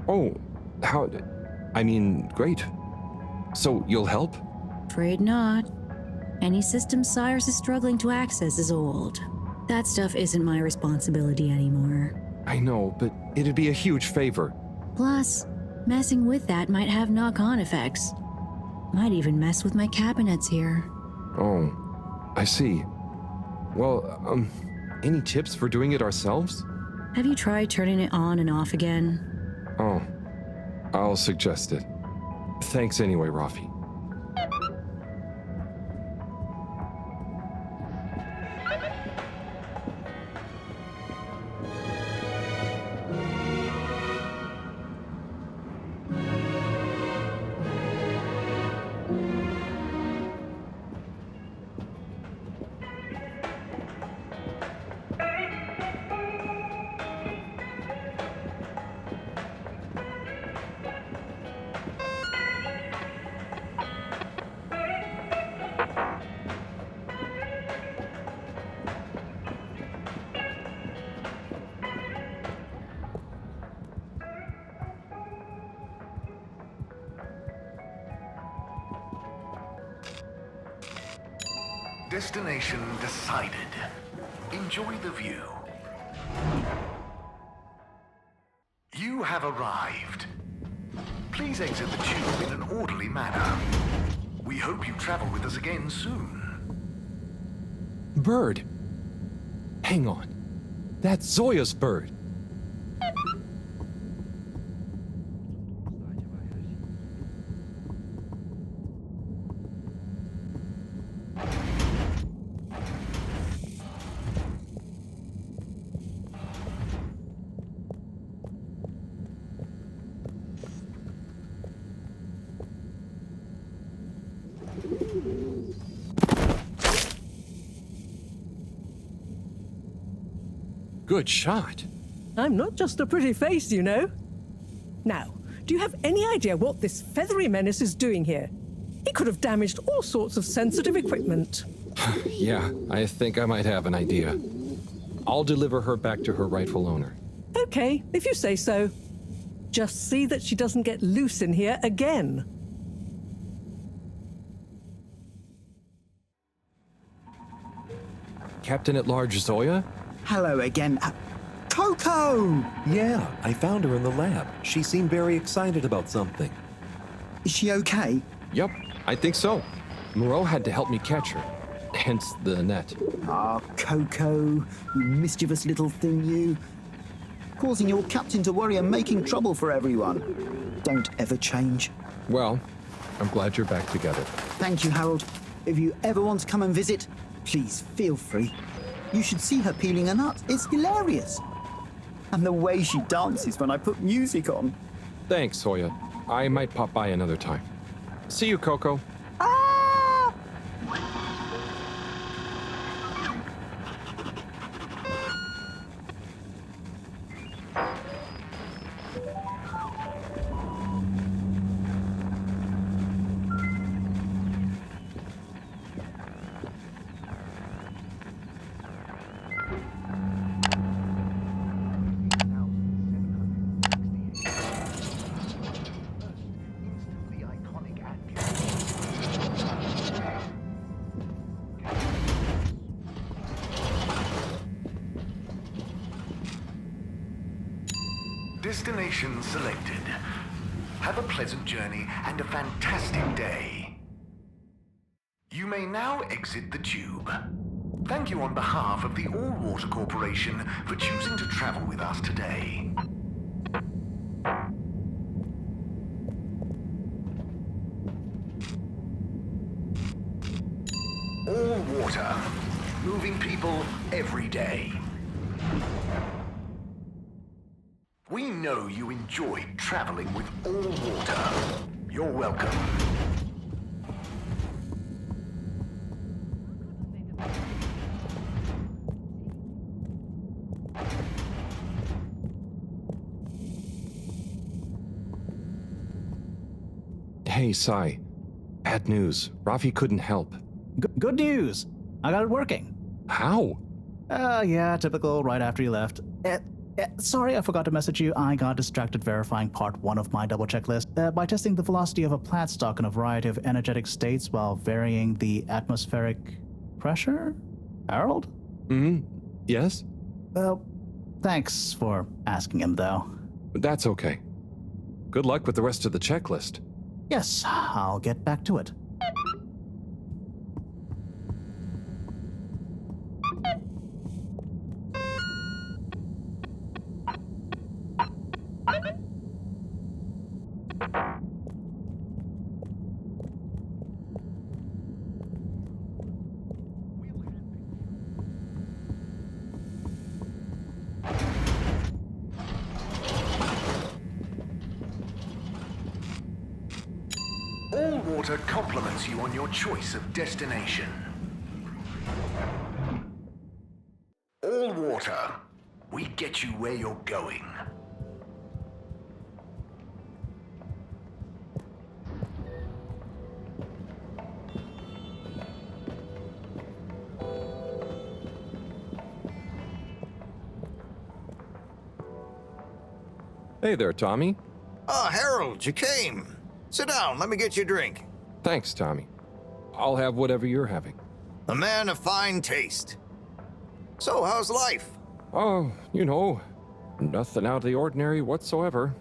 Oh, how... I mean, great. So you'll help? Afraid not. Any system Cyrus is struggling to access is old. That stuff isn't my responsibility anymore. I know, but it'd be a huge favor. Plus, messing with that might have knock-on effects. Might even mess with my cabinets here. Oh, I see. Well, any tips for doing it ourselves? Have you tried turning it on and off again? Oh, I'll suggest it. Thanks anyway, Rafi. Destination decided. Enjoy the view. You have arrived. Please exit the tube in an orderly manner. We hope you travel with us again soon. Bird. Hang on. That's Zoya's bird. good shot. I'm not just a pretty face, you know. Now, do you have any idea what this feathery menace is doing here? He could have damaged all sorts of sensitive equipment. Yeah, I think I might have an idea. I'll deliver her back to her rightful owner. Okay, if you say so. Just see that she doesn't get loose in here again. Captain at Large Zoya? Hello again. Coco! Yeah, I found her in the lab. She seemed very excited about something. Is she okay? Yep, I think so. Moreau had to help me catch her. Hence the net. Ah, Coco, you mischievous little thing, you. Causing your captain to worry and making trouble for everyone. Don't ever change. Well, I'm glad you're back together. Thank you, Harold. If you ever want to come and visit, please feel free. You should see her peeling a nut. It's hilarious. And the way she dances when I put music on. Thanks, Zoya. I might pop by another time. See you, Coco. Destination selected. Have a pleasant journey and a fantastic day. You may now exit the tube. Thank you on behalf of the All-Water Corporation for choosing to travel with us today. All water. Moving people every day. We know you enjoyed traveling with All Water. You're welcome. Hey, Sai. Bad news. Rafi couldn't help. Good news. I got it working. How? Yeah, typical right after you left. Sorry, I forgot to message you. I got distracted verifying part 1 of my double checklist by testing the velocity of a plant stock in a variety of energetic states while varying the atmospheric pressure? Harold? Yes? Well, thanks for asking him, though. That's okay. Good luck with the rest of the checklist. Yes, I'll get back to it. All Water compliments you on your choice of destination. All Water, we get you where you're going. Hey there, Tommy. Ah, Harold, you came. Sit down, let me get you a drink. Thanks, Tommy. I'll have whatever you're having. A man of fine taste. So, how's life? Oh, you know, nothing out of the ordinary whatsoever.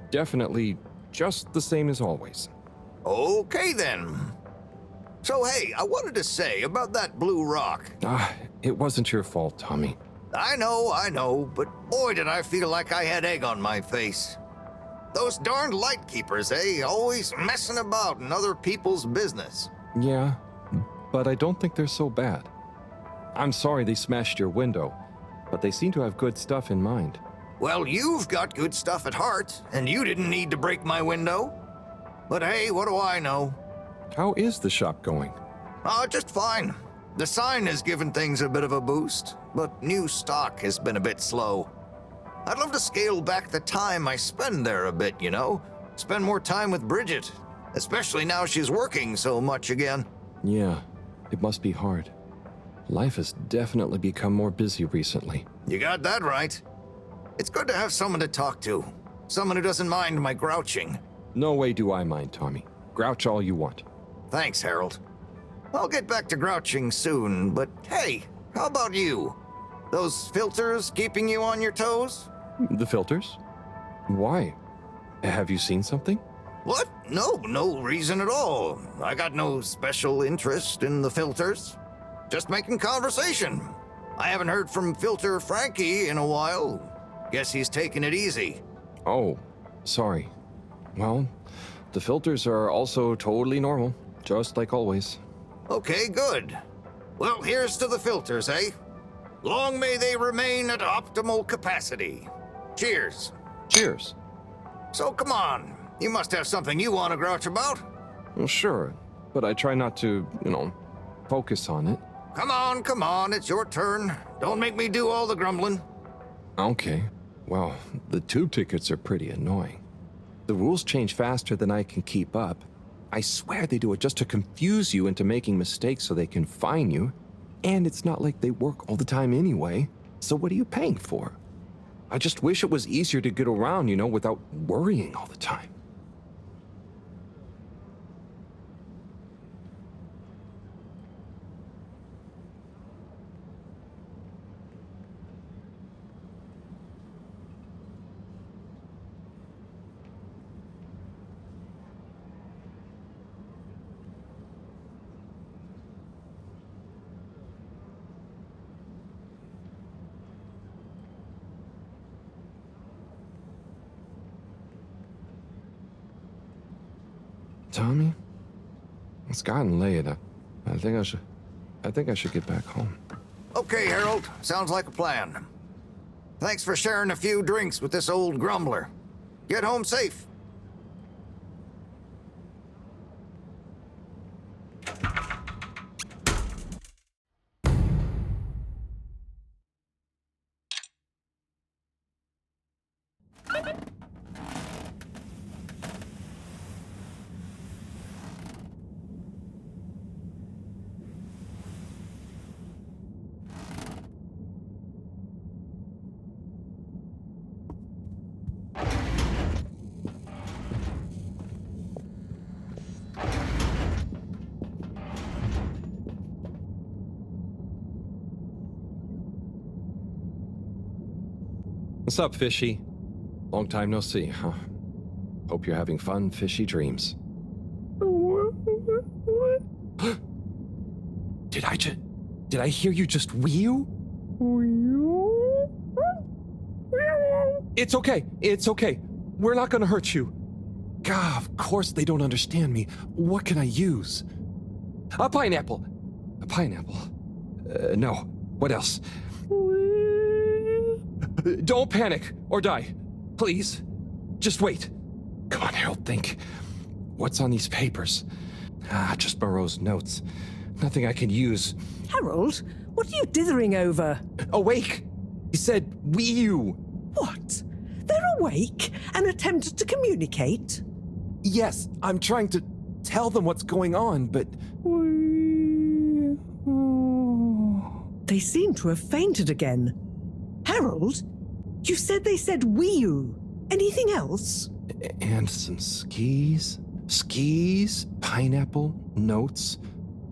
Definitely just the same as always. Okay, then. So, hey, I wanted to say about that blue rock. It wasn't your fault, Tommy. I know, but boy did I feel like I had egg on my face. Those darned lightkeepers, eh? Always messing about in other people's business. Yeah, but I don't think they're so bad. I'm sorry they smashed your window, but they seem to have good stuff in mind. Well, you've got good stuff at heart, and you didn't need to break my window. But hey, what do I know? How is the shop going? Just fine. The sign has given things a bit of a boost, but new stock has been a bit slow. I'd love to scale back the time I spend there a bit, you know? Spend more time with Bridget, especially now she's working so much again. Yeah, it must be hard. Life has definitely become more busy recently. You got that right. It's good to have someone to talk to. Someone who doesn't mind my grouching. No way do I mind, Tommy. Grouch all you want. Thanks, Harold. I'll get back to grouching soon, but hey, how about you? Those filters keeping you on your toes? The filters? Why? Have you seen something? What? No reason at all. I got no special interest in the filters. Just making conversation. I haven't heard from Filter Frankie in a while. Guess he's taking it easy. Oh, sorry. Well, the filters are also totally normal, just like always. Okay, good. Well, here's to the filters, eh? Long may they remain at optimal capacity. Cheers. Cheers. So come on, you must have something you want to grouch about. Well, sure, but I try not to, focus on it. Come on, it's your turn. Don't make me do all the grumbling. Okay. Well, the tube tickets are pretty annoying. The rules change faster than I can keep up. I swear they do it just to confuse you into making mistakes so they can fine you. And it's not like they work all the time anyway, so what are you paying for? I just wish it was easier to get around, without worrying all the time. Tommy? It's gotten late. I think I should get back home. Okay, Harold. Sounds like a plan. Thanks for sharing a few drinks with this old grumbler. Get home safe. What's up, Fishy? Long time no see, huh? Hope you're having fun, fishy dreams. Did I hear you just whew? It's okay. We're not gonna hurt you. God, of course they don't understand me. What can I use? A pineapple. No. What else? Don't panic or die. Please. Just wait. Come on, Harold, think. What's on these papers? Just Moreau's notes. Nothing I can use. Harold, what are you dithering over? Awake! He said, wee-you. What? They're awake and attempted to communicate? Yes, I'm trying to tell them what's going on, but... They seem to have fainted again. Harold, you said they said wee-you. Anything else? And some skis? Skis, pineapple, notes.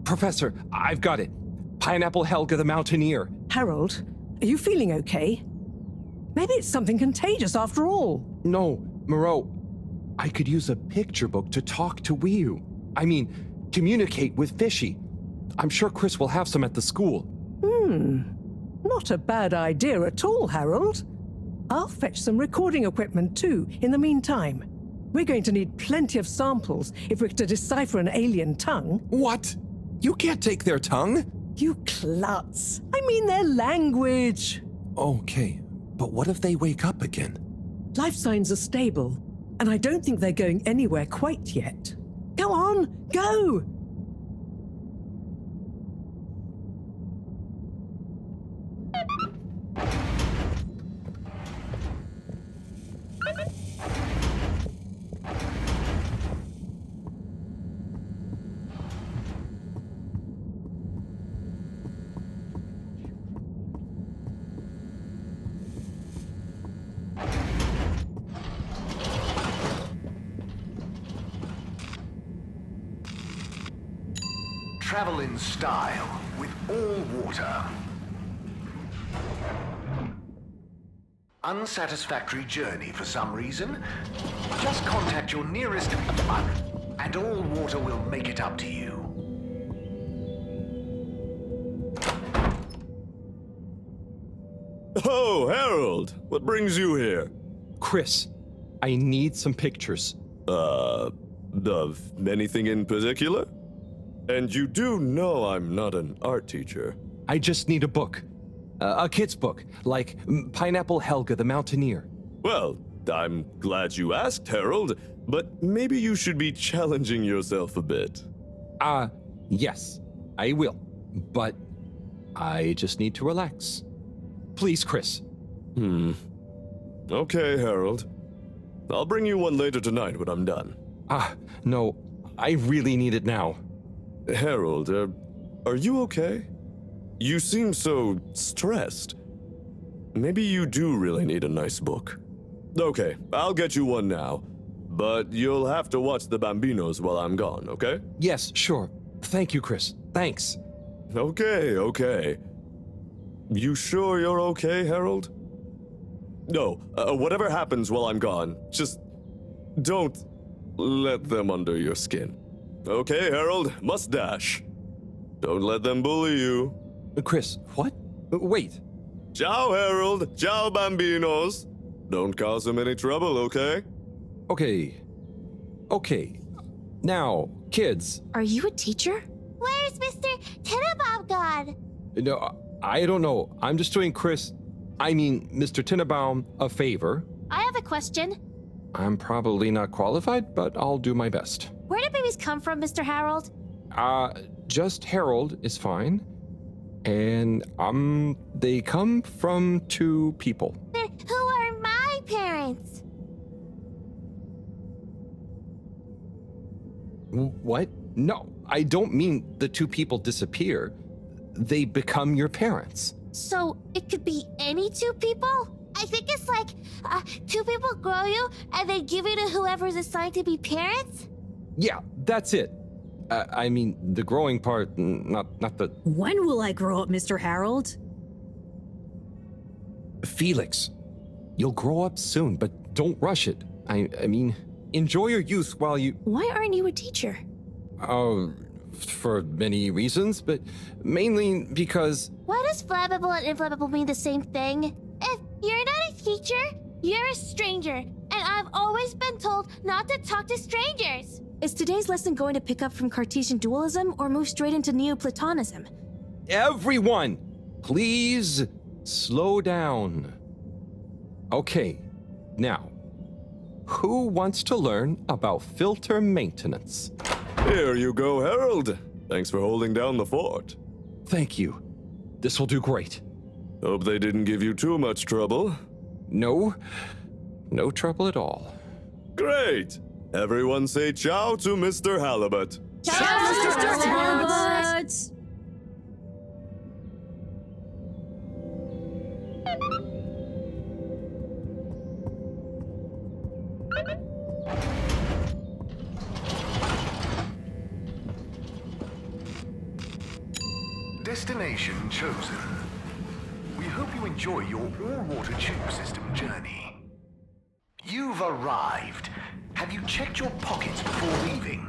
Professor, I've got it. Pineapple Helga the Mountaineer. Harold, are you feeling okay? Maybe it's something contagious after all. No, Moreau. I could use a picture book to talk to Wii-U. I mean, communicate with Fishy. I'm sure Chris will have some at the school. Not a bad idea at all, Harold. I'll fetch some recording equipment too, in the meantime. We're going to need plenty of samples if we're to decipher an alien tongue. What? You can't take their tongue? You klutz. I mean their language. Okay, but what if they wake up again? Life signs are stable, and I don't think they're going anywhere quite yet. Go on, go! Travel in style with all water. Unsatisfactory journey for some reason? Just contact your nearest and all water will make it up to you. Oh, Harold! What brings you here? Chris, I need some pictures. Of anything in particular? And you do know I'm not an art teacher. I just need a book. A kid's book, like Pineapple Helga the Mountaineer. Well, I'm glad you asked, Harold, but maybe you should be challenging yourself a bit. Yes, I will. But I just need to relax. Please, Chris. Okay, Harold. I'll bring you one later tonight when I'm done. No, I really need it now. Harold, are you okay? You seem so stressed. Maybe you do really need a nice book. Okay, I'll get you one now. But you'll have to watch the Bambinos while I'm gone, okay? Yes, sure. Thank you, Chris. Thanks. Okay. You sure you're okay, Harold? No, whatever happens while I'm gone, just don't let them under your skin. Okay, Harold, mustache. Don't let them bully you. Chris, what? Wait. Ciao, Harold. Ciao, Bambinos. Don't cause them any trouble, okay? Okay. Now, kids. Are you a teacher? Where's Mr. Tenenbaum gone? No, I don't know. I'm just doing Mr. Tenenbaum a favor. I have a question. I'm probably not qualified, but I'll do my best. Where do babies come from, Mr. Harold? Just Harold is fine. And, they come from two people. Who are my parents? What? No, I don't mean the two people disappear. They become your parents. So it could be any two people? I think it's like two people grow you and they give you to whoever's assigned to be parents? Yeah, that's it. I mean, the growing part, not the... When will I grow up, Mr. Harold? Felix, you'll grow up soon, but don't rush it. I mean, enjoy your youth while you... Why aren't you a teacher? For many reasons, but mainly because... Why does flammable and inflammable mean the same thing? If you're not a teacher, you're a stranger. And I've always been told not to talk to strangers. Is today's lesson going to pick up from Cartesian dualism or move straight into Neoplatonism? Everyone, please slow down. Okay, now, who wants to learn about filter maintenance? Here you go, Harold. Thanks for holding down the fort. Thank you. This will do great. Hope they didn't give you too much trouble. No trouble at all. Great! Everyone say ciao to Mr. Halibut. Ciao, Mr. Halibut! Destination chosen. We hope you enjoy your all-water tube system journey. You've arrived. Have you checked your pockets before leaving?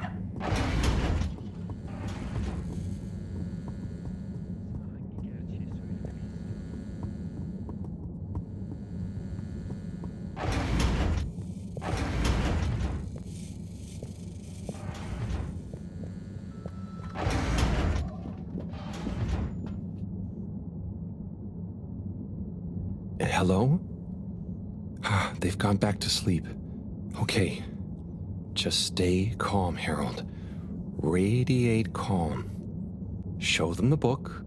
Hello? They've gone back to sleep. Okay. Just stay calm, Harold. Radiate calm. Show them the book.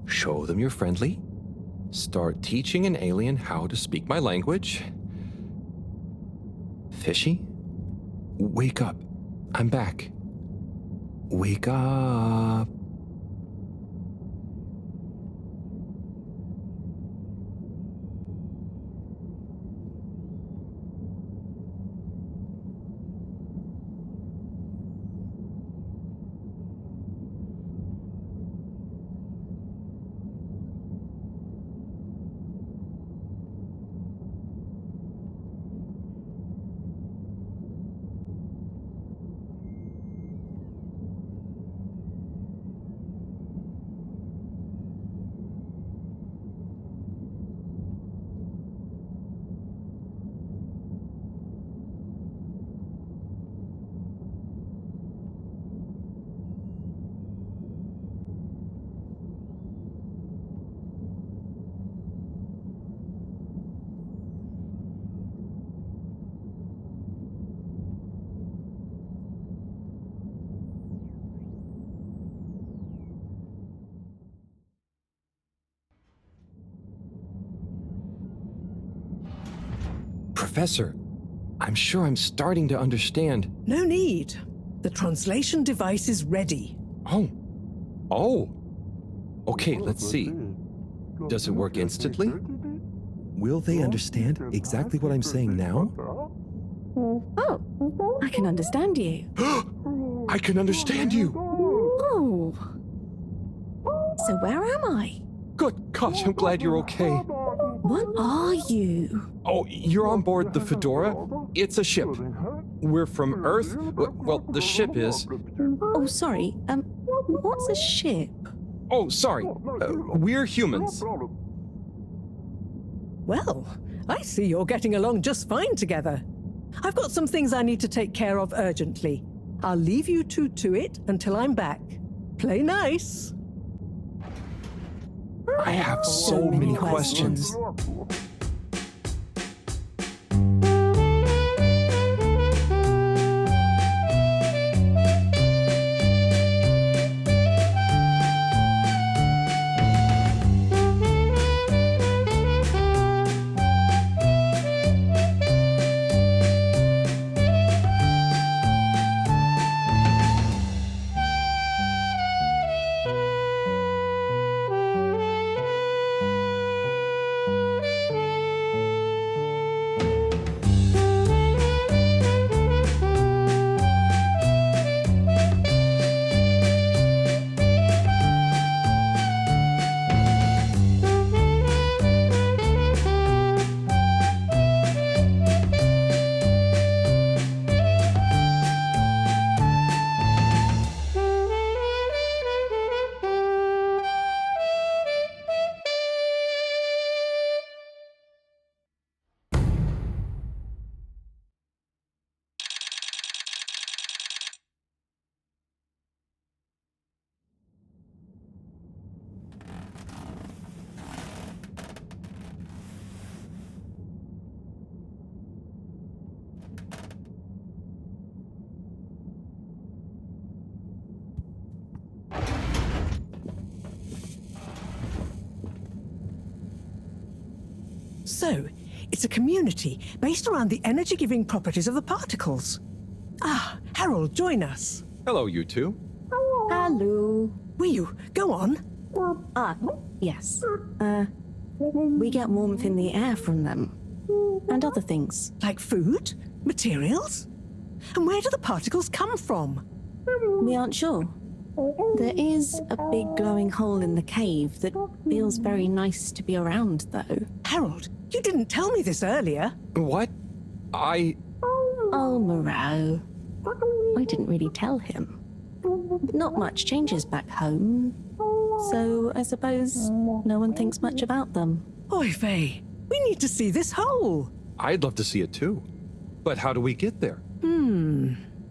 Show them you're friendly. Start teaching an alien how to speak my language. Fishy? Wake up. I'm back. Wake up. Professor, I'm sure I'm starting to understand. No need. The translation device is ready. Oh. Oh. Okay, let's see. Does it work instantly? Will they understand exactly what I'm saying now? Oh, I can understand you. I can understand you! Oh. So where am I? Good gosh, I'm glad you're okay. What are you? Oh, you're on board the Fedora? It's a ship. We're from Earth? Well, the ship is. Oh, sorry. What's a ship? Oh, sorry. We're humans. Well, I see you're getting along just fine together. I've got some things I need to take care of urgently. I'll leave you two to it until I'm back. Play nice. I have so many questions. So, it's a community based around the energy-giving properties of the particles. Ah, Harold, join us. Hello, you two. Hello. Will you go on? Yes. We get warmth in the air from them. And other things. Like food? Materials? And where do the particles come from? We aren't sure. There is a big glowing hole in the cave that feels very nice to be around, though. Harold, you didn't tell me this earlier. What? Oh, Moreau. I didn't really tell him. Not much changes back home, so I suppose no one thinks much about them. Oy vey, we need to see this hole. I'd love to see it too. But how do we get there?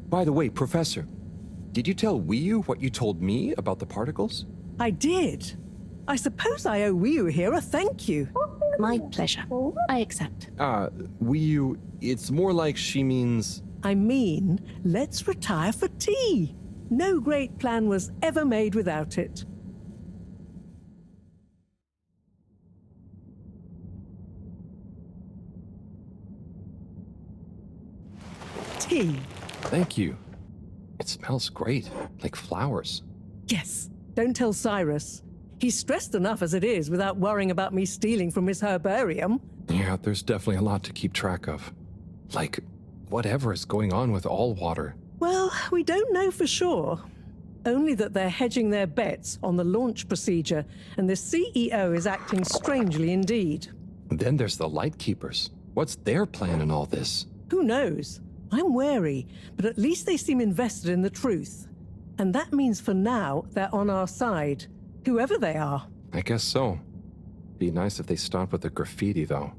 By the way, Professor, did you tell Wiyu what you told me about the particles? I did. I suppose I owe Wiyu here a thank you. My pleasure. I accept. Wiyu, it's more like she means... I mean, let's retire for tea. No great plan was ever made without it. Tea. Thank you. It smells great, like flowers. Yes, don't tell Cyrus. He's stressed enough as it is without worrying about me stealing from his herbarium. Yeah, there's definitely a lot to keep track of. Like, whatever is going on with all water. Well, we don't know for sure. Only that they're hedging their bets on the launch procedure, and the CEO is acting strangely indeed. Then there's the Lightkeepers. What's their plan in all this? Who knows? I'm wary, but at least they seem invested in the truth. And that means for now, they're on our side, whoever they are. I guess so. Be nice if they stopped with the graffiti, though.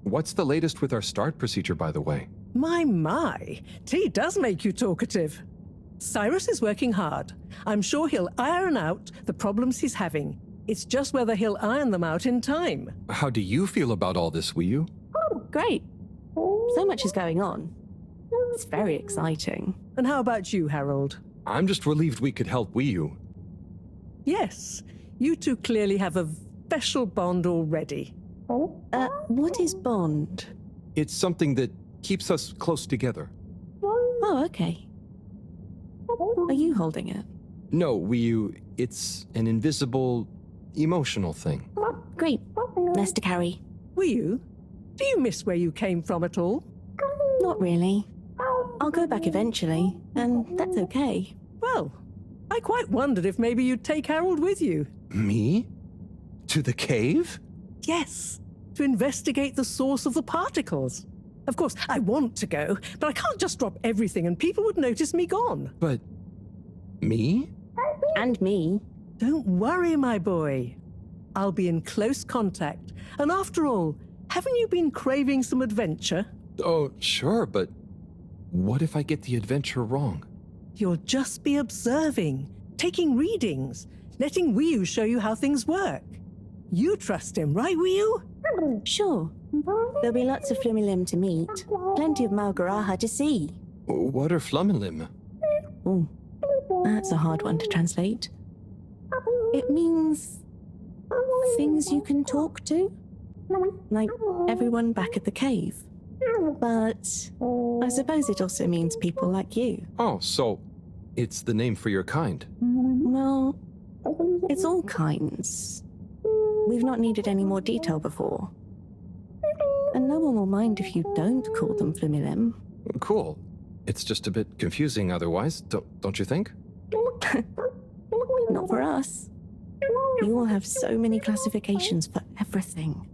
What's the latest with our start procedure, by the way? My. Tea does make you talkative. Cyrus is working hard. I'm sure he'll iron out the problems he's having. It's just whether he'll iron them out in time. How do you feel about all this, Wiyu? Great. So much is going on. It's very exciting. And how about you, Harold? I'm just relieved we could help Wiyu. Yes, you two clearly have a special bond already. What is bond? It's something that keeps us close together. Oh, okay. Are you holding it? No, it's an invisible, emotional thing. Great. Less to carry. Wiyu, do you miss where you came from at all? Not really. I'll go back eventually, and that's okay. Well, I quite wondered if maybe you'd take Harold with you. Me? To the cave? Yes, to investigate the source of the particles. Of course, I want to go, but I can't just drop everything and people would notice me gone. But me? And me. Don't worry, my boy. I'll be in close contact. And after all, haven't you been craving some adventure? Oh, sure, but what if I get the adventure wrong? You'll just be observing, taking readings, letting Wiyu show you how things work. You trust him, right, Wiyu? Sure. There'll be lots of Flumilim to meet. Plenty of Malgaraha to see. What are Flumilim? Oh, that's a hard one to translate. It means things you can talk to. Like everyone back at the cave. But I suppose it also means people like you. Oh, so it's the name for your kind. Well, it's all kinds. We've not needed any more detail before. And no one will mind if you don't call them Flumilim. Cool. It's just a bit confusing otherwise, don't you think? Not for us. You all have so many classifications for everything.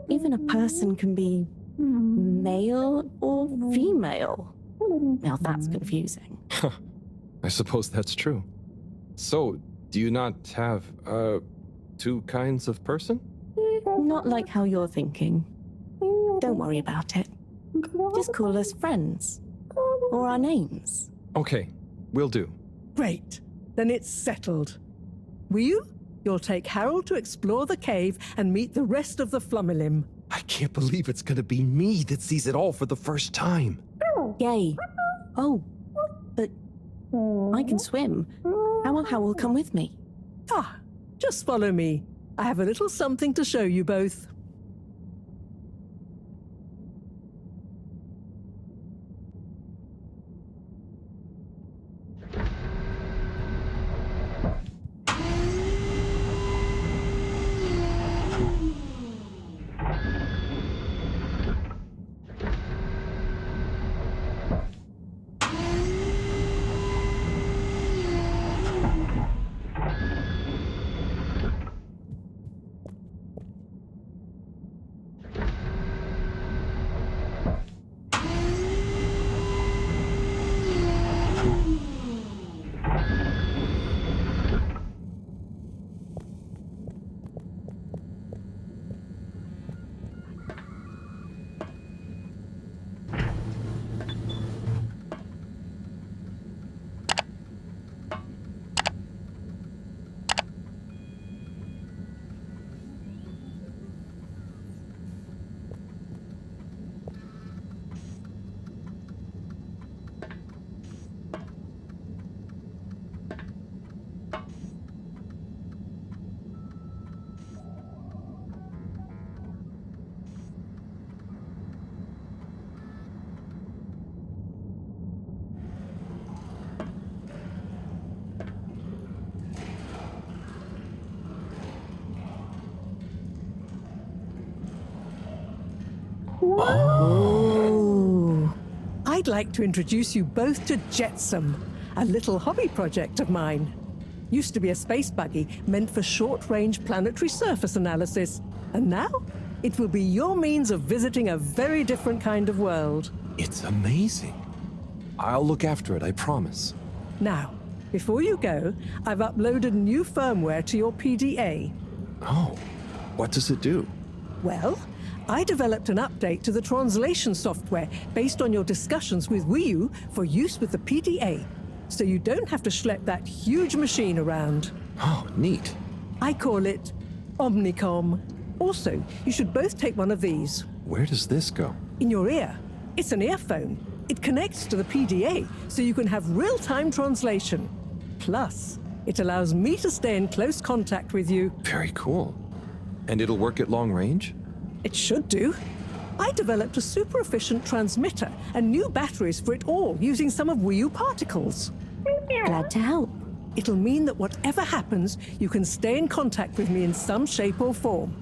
Even a person can be male or female. Now that's confusing. I suppose that's true. So, do you not have, two kinds of person? Not like how you're thinking. Don't worry about it. Just call us friends. Or our names. Okay, will do. Great. Then it's settled. Wiyu, you'll take Harold to explore the cave and meet the rest of the Flumilim. I can't believe it's gonna be me that sees it all for the first time. Yay. Oh, but I can swim. How will come with me? Ah, just follow me. I have a little something to show you both. Oh. I'd like to introduce you both to Jetsam, a little hobby project of mine. Used to be a space buggy meant for short-range planetary surface analysis, and now it will be your means of visiting a very different kind of world. It's amazing. I'll look after it, I promise. Now, before you go, I've uploaded new firmware to your PDA. Oh, what does it do? Well, I developed an update to the translation software based on your discussions with Wiyu for use with the PDA, so you don't have to schlep that huge machine around. Oh, neat. I call it Omnicom. Also, you should both take one of these. Where does this go? In your ear. It's an earphone. It connects to the PDA, so you can have real-time translation. Plus, it allows me to stay in close contact with you. Very cool. And it'll work at long range? It should do. I developed a super efficient transmitter and new batteries for it all using some of Wii U particles. Glad to help. It'll mean that whatever happens, you can stay in contact with me in some shape or form.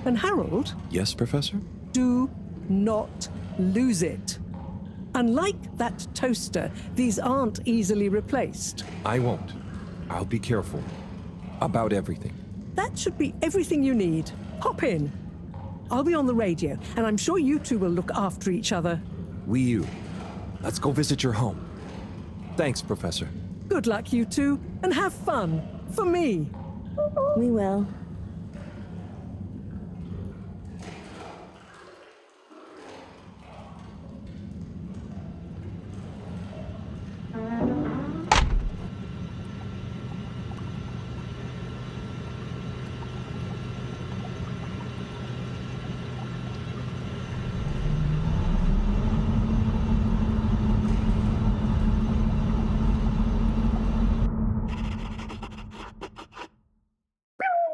And Harold? Yes, Professor? Do not lose it. Unlike that toaster, these aren't easily replaced. I won't. I'll be careful. About everything. That should be everything you need. Hop in. I'll be on the radio, and I'm sure you two will look after each other. Wii U, let's go visit your home. Thanks, Professor. Good luck, you two, and have fun. For me. We will.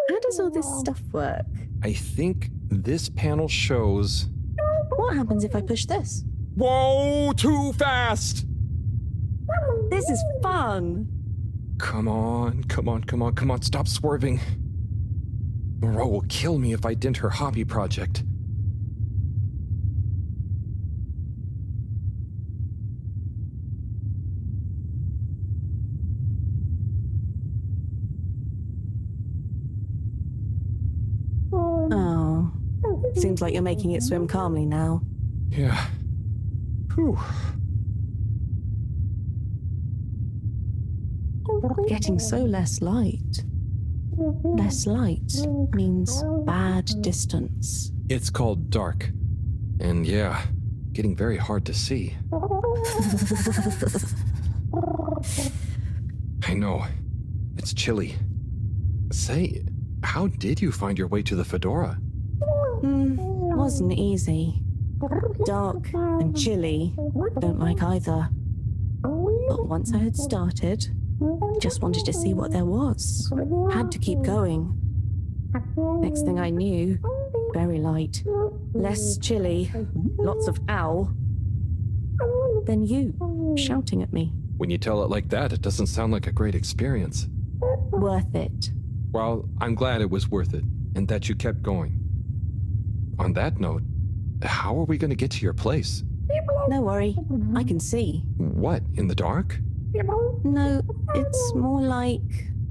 How does all this stuff work? I think this panel shows... What happens if I push this? Whoa, too fast! This is fun! Come on, come on, come on, come on, stop swerving. Moreau will kill me if I dent her hobby project. Oh. Seems like you're making it swim calmly now. Yeah. Whew. Getting so less light. Less light means bad distance. It's called dark. And yeah, getting very hard to see. I know. It's chilly. Say, how did you find your way to the fedora? Wasn't easy. Dark and chilly. Don't like either. But once I had started, just wanted to see what there was. Had to keep going. Next thing I knew, very light. Less chilly. Lots of owl. Then you, shouting at me. When you tell it like that, it doesn't sound like a great experience. Worth it. Well, I'm glad it was worth it, and that you kept going. On that note, how are we going to get to your place? No worry, I can see. What, in the dark? No, it's more like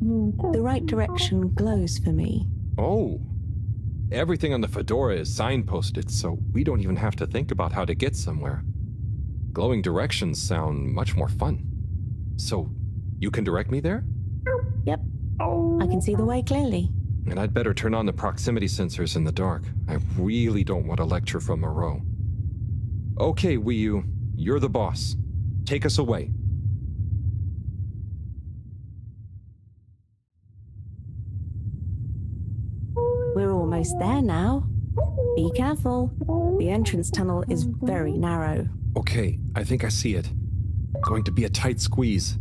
the right direction glows for me. Oh. Everything on the fedora is signposted, so we don't even have to think about how to get somewhere. Glowing directions sound much more fun. So, you can direct me there? Yep. I can see the way clearly. And I'd better turn on the proximity sensors in the dark. I really don't want a lecture from Moreau. Okay, Wii U, you're the boss. Take us away. We're almost there now. Be careful. The entrance tunnel is very narrow. Okay, I think I see it. Going to be a tight squeeze.